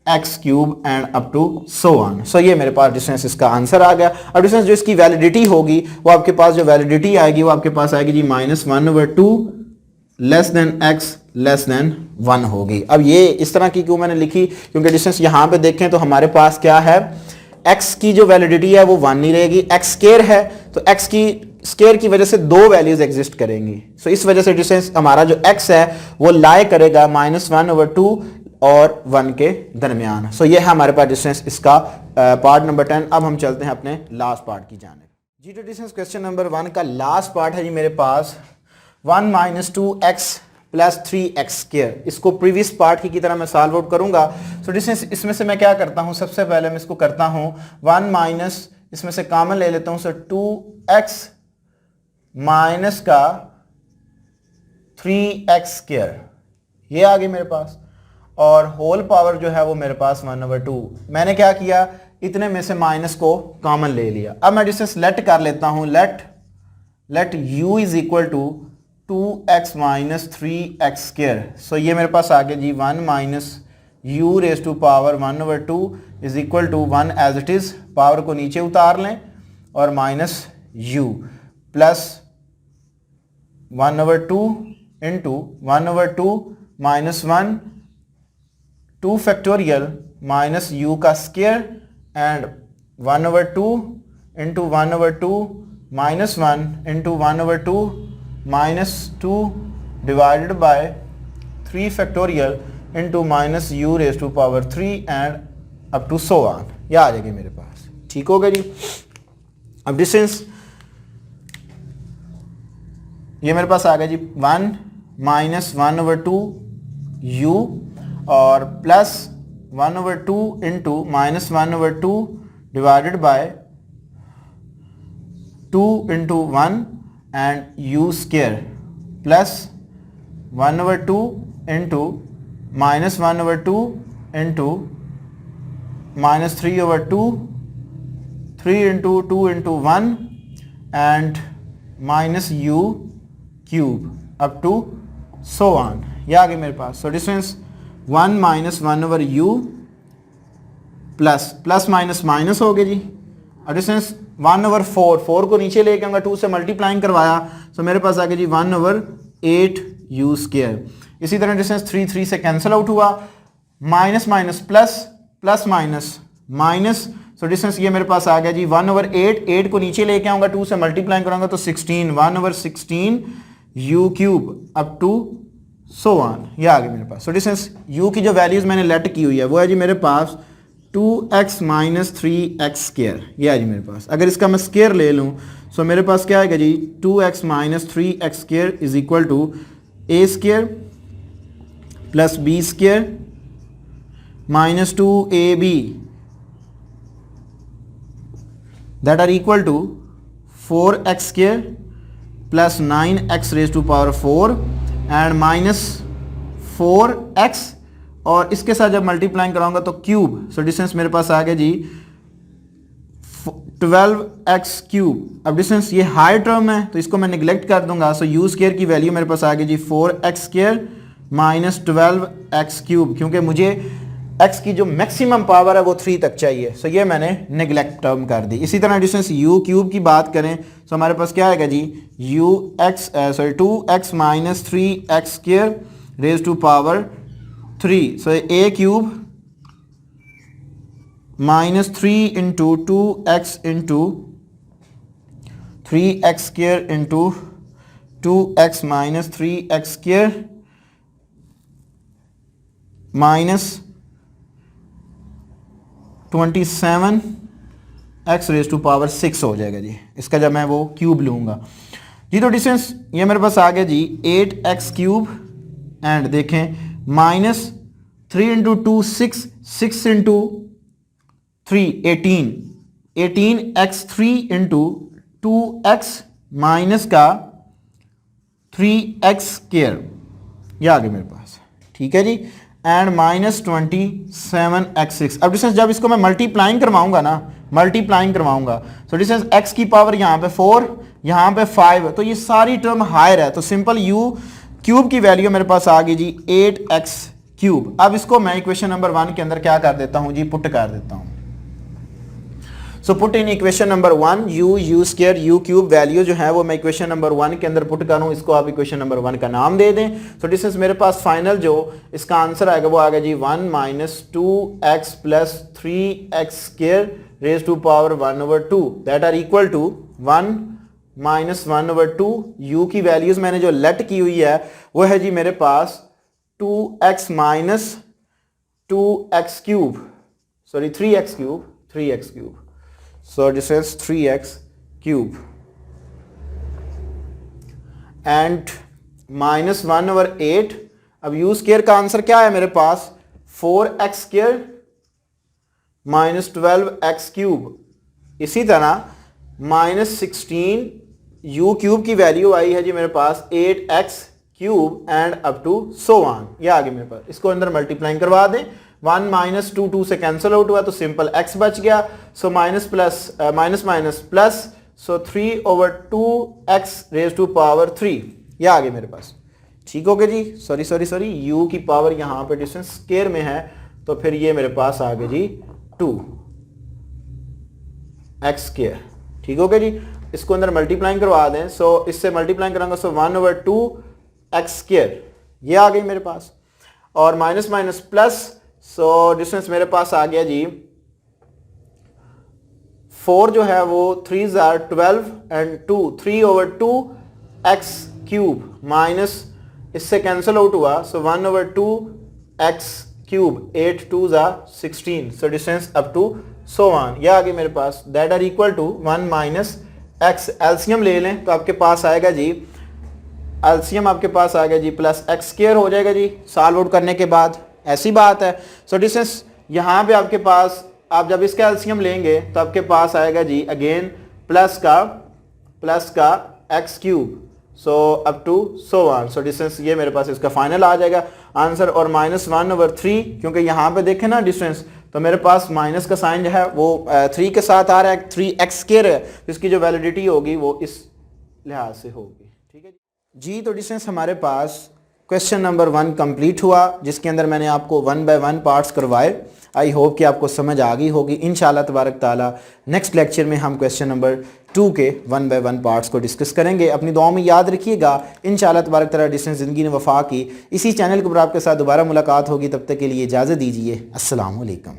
x cube and up to so on. So ये मेरे पास डिस्टेंस इसका आंसर आ गया। अब डिस्टेंस जो इसकी वैलिडिटी होगी वो आपके पास जो वैलिडिटी आएगी वो आपके पास आएगी जी -1/2 less than x less than 1 होगी। अब ये इस तरह की क्यों मैंने लिखी, क्योंकि डिस्टेंस यहाँ पे देखें तो हमारे पास क्या है, x की जो वैलिडिटी है वो 1 नहीं रहेगी, x स्क्वायर है तो x की स्क्वायर की वजह से 2 वैल्यूज एग्जिस्ट करेंगी। सो इस वजह से डिस्टेंस हमारा जो x है वो लाई करेगा -1/2 और 1 के दरमियान। सो ये है हमारे पास डिस्टेंस इसका पार्ट नंबर 10। अब हम चलते हैं अपने लास्ट पार्ट की जानिब। जी तो डिस्टेंस क्वेश्चन नंबर 1 का लास्ट पार्ट है जी मेरे पास 1 minus 2x plus 3x square. इसको प्रीवियस पार्ट की तरह मैं सॉल्व आउट करूंगा। सो डिस्टेंस इसमें से मैं क्या करता हूं, सबसे पहले मैं इसको करता हूं 1 माइनस, इसमें से कॉमन ले लेता हूं, सो 2x माइनस का 3x स्क्वायर, ये आ गई मेरे पास, और होल पावर जो है वो मेरे पास 1/2। मैंने क्या किया, इतने में से माइनस को कॉमन ले लिया। अब मैं डिस्टेंस लेट कर लेता हूं, let u is equal to 2x minus 3x square. So ये मेरे पास आ गया जी 1 minus u raise to power 1/2 is equal to 1 as it is, power को नीचे उतार लें और minus u plus 1/2 into 1/2 minus 1 2 factorial minus u का square and 1/2 into 1/2 minus 1 into 1/2 minus 2 divided by 3 factorial into minus u raise to power 3 and up to so on. ये आ जाएगी मेरे पास। ठीक हो गया जी। अब डिस्टेंस ये मेरे पास आ गया जी 1 माइनस 1/2 u और plus 1/2 into minus 1/2 divided by 2 into 1 and u square plus 1/2 into minus 1/2 into minus 3/2 3 into 2 into 1 and minus u cube up to so on. ये आ गई मेरे पास। So distance 1 minus 1/u plus minus minus हो गया जी। और distance 1/4, 4 को नीचे लेके आऊंगा, 2 से मल्टीप्लाइंग करवाया, सो मेरे पास आ गया जी 1/8u स्क्वायर। इसी तरह डिस्टेंस 3 से कैंसिल आउट हुआ, minus minus plus, plus minus minus, so distance ये मेरे पास आ गया जी 1/8, 8 को नीचे लेके आऊंगा, 2 से मल्टीप्लाइंग करूंगा तो 16, 1/16 u cube up to so on. ये आ गया मेरे पास। सो डिस्टेंस u की जो वैल्यूज मैंने लेट की हुई है वो है जी मेरे पास 2x माइनस 3x स्क्वायर। ये है जी मेरे पास। अगर इसका मैं स्क्वायर ले लूँ सो मेरे पास क्या आएगा जी 2x minus 3x square is equal to a square plus b square minus 2ab that are equal to 4x square plus 9x raise to power 4 and minus 4x, और इसके साथ जब मल्टीप्लाइंग कराऊंगा तो क्यूब। सो डिस्टेंस मेरे पास आ गया जी 12x क्यूब। अब डिस्टेंस ये हाई टर्म है तो इसको मैं निगलेक्ट कर दूंगा। सो u स्क्वायर की वैल्यू मेरे पास आ गई जी 4x square minus 12x cube, क्योंकि मुझे x की जो मैक्सिमम पावर है वो 3 तक चाहिए। सो ये मैंने निगलेक्ट टर्म कर दी। इसी तरह डिस्टेंस u क्यूब की बात करें तो हमारे पास क्या आएगा जी 2x minus 3x square raise to power 3। So a cube minus 3 into 2x into 3x square into 2x minus 3x square minus 27x raise to power 6 हो जाएगा जी, इसका जब मैं वो क्यूब लूँगा जी। तो डिस्टेंस ये मेरे पास आ गया जी 8x क्यूब एंड देखें minus 3 into 2 6, 6 into 3 18, 18x3 into 2x minus का 3x स्क्वायर, ये आ गया मेरे पास। ठीक है जी, एंड माइनस 27x6। अब डिस्टेंस जब इसको मैं मल्टीप्लाइंग करवाऊंगा तो डिस्टेंस x की पावर यहाँ पे 4, यहाँ पे 5, तो ये सारी टर्म हायर है, तो सिंपल u क्यूब की वैल्यू मेरे पास आ गई जी 8x क्यूब। अब इसको मैं इक्वेशन नंबर 1 के अंदर क्या कर देता हूँ जी, पुट कर देता हूँ। So put in equation number 1 u square u cube value जो है वो मैं इक्वेशन नंबर 1 के अंदर पुट करूँ, इसको आप इक्वेशन नंबर 1 का नाम दे दें। सो डिस्टेंस मेरे पास फाइनल जो इसका आंसर आएगा वो आएगा जी 1 minus 2x plus 3x square raise to power 1/2 that are equal to 1 minus 1/2। u की वैल्यूज मैंने जो लेट की हुई है वो है जी मेरे पास 2x minus 2x cube, sorry 3x cube, 3x cube. So distance 3x cube and -1/8। अब यू स्क्वायर का आंसर क्या है मेरे पास, 4x² -12x³। इसी तरह -16 u क्यूब की वैल्यू आई है जी मेरे पास 8x³ and up to so on. ये आगे मेरे पास, इसको अंदर मल्टीप्लाइंग करवा दें। 1 - 2 2 से कैंसिल आउट हुआ तो सिंपल x बच गया। सो माइनस प्लस सो 3/2x⁻³ ये आ गया मेरे पास। ठीक हो गया जी। सॉरी u की पावर यहाँ पे डिस्टेंस स्क्वायर में है तो फिर ये मेरे पास आ गया जी 2x²। ठीक हो गया जी। इसको अंदर मल्टीप्लाइंग करवा दें। सो इससे मल्टीप्लाइंग करांगा सो 1/2x² ये आ गई मेरे पास। और माइनस प्लस सो डिस्टेंस मेरे पास आ गया जी 4 जो है वो 3 are 12 एंड 2 3/2x³ माइनस इससे कैंसिल आउट हुआ so 1/2x³ 8 2 are 16। So distance up to so on ये आ गई मेरे पास। That are equal to 1 - x। LCM ले लें तो आपके पास आएगा जी, एलसीएम आपके पास आ गया जी प्लस x² हो जाएगा जी सॉल्व आउट करने के बाद। ऐसी बात है। सो डिस्टेंस यहाँ पे आपके पास, आप जब इसका एलसीएम लेंगे तो आपके पास आएगा जी अगेन प्लस का x³ so up to so on. So distance ये मेरे पास इसका फाइनल आ जाएगा आंसर। और -1/3 क्योंकि यहाँ पे देखें ना डिस्टेंस तो मेरे पास माइनस का साइन जो है वो 3 के साथ आ रहा है, 3x² है तो इसकी जो वैलिडिटी होगी वो इस लिहाज से होगी। ठीक है जी। तो डिस्टेंस हमारे पास क्वेश्चन नंबर 1 कंप्लीट हुआ जिसके अंदर मैंने आपको 1 by 1 पार्ट्स करवाए। आई होप कि आपको समझ आ गई होगी। इंशाल्लाह तबारक ताला नेक्स्ट लेक्चर में हम क्वेश्चन नंबर 2 के 1 by 1 पार्ट्स को डिस्कस करेंगे। अपनी दुआओं में याद रखिएगा। इंशाल्लाह तबारक ताला डिस्टेंस ज़िंदगी ने वफा की। इसी चैनल के ऊपर आपके साथ दोबारा मुलाकात होगी। तब तक के लिए इजाज़त दीजिए। अस्सलाम वालेकुम।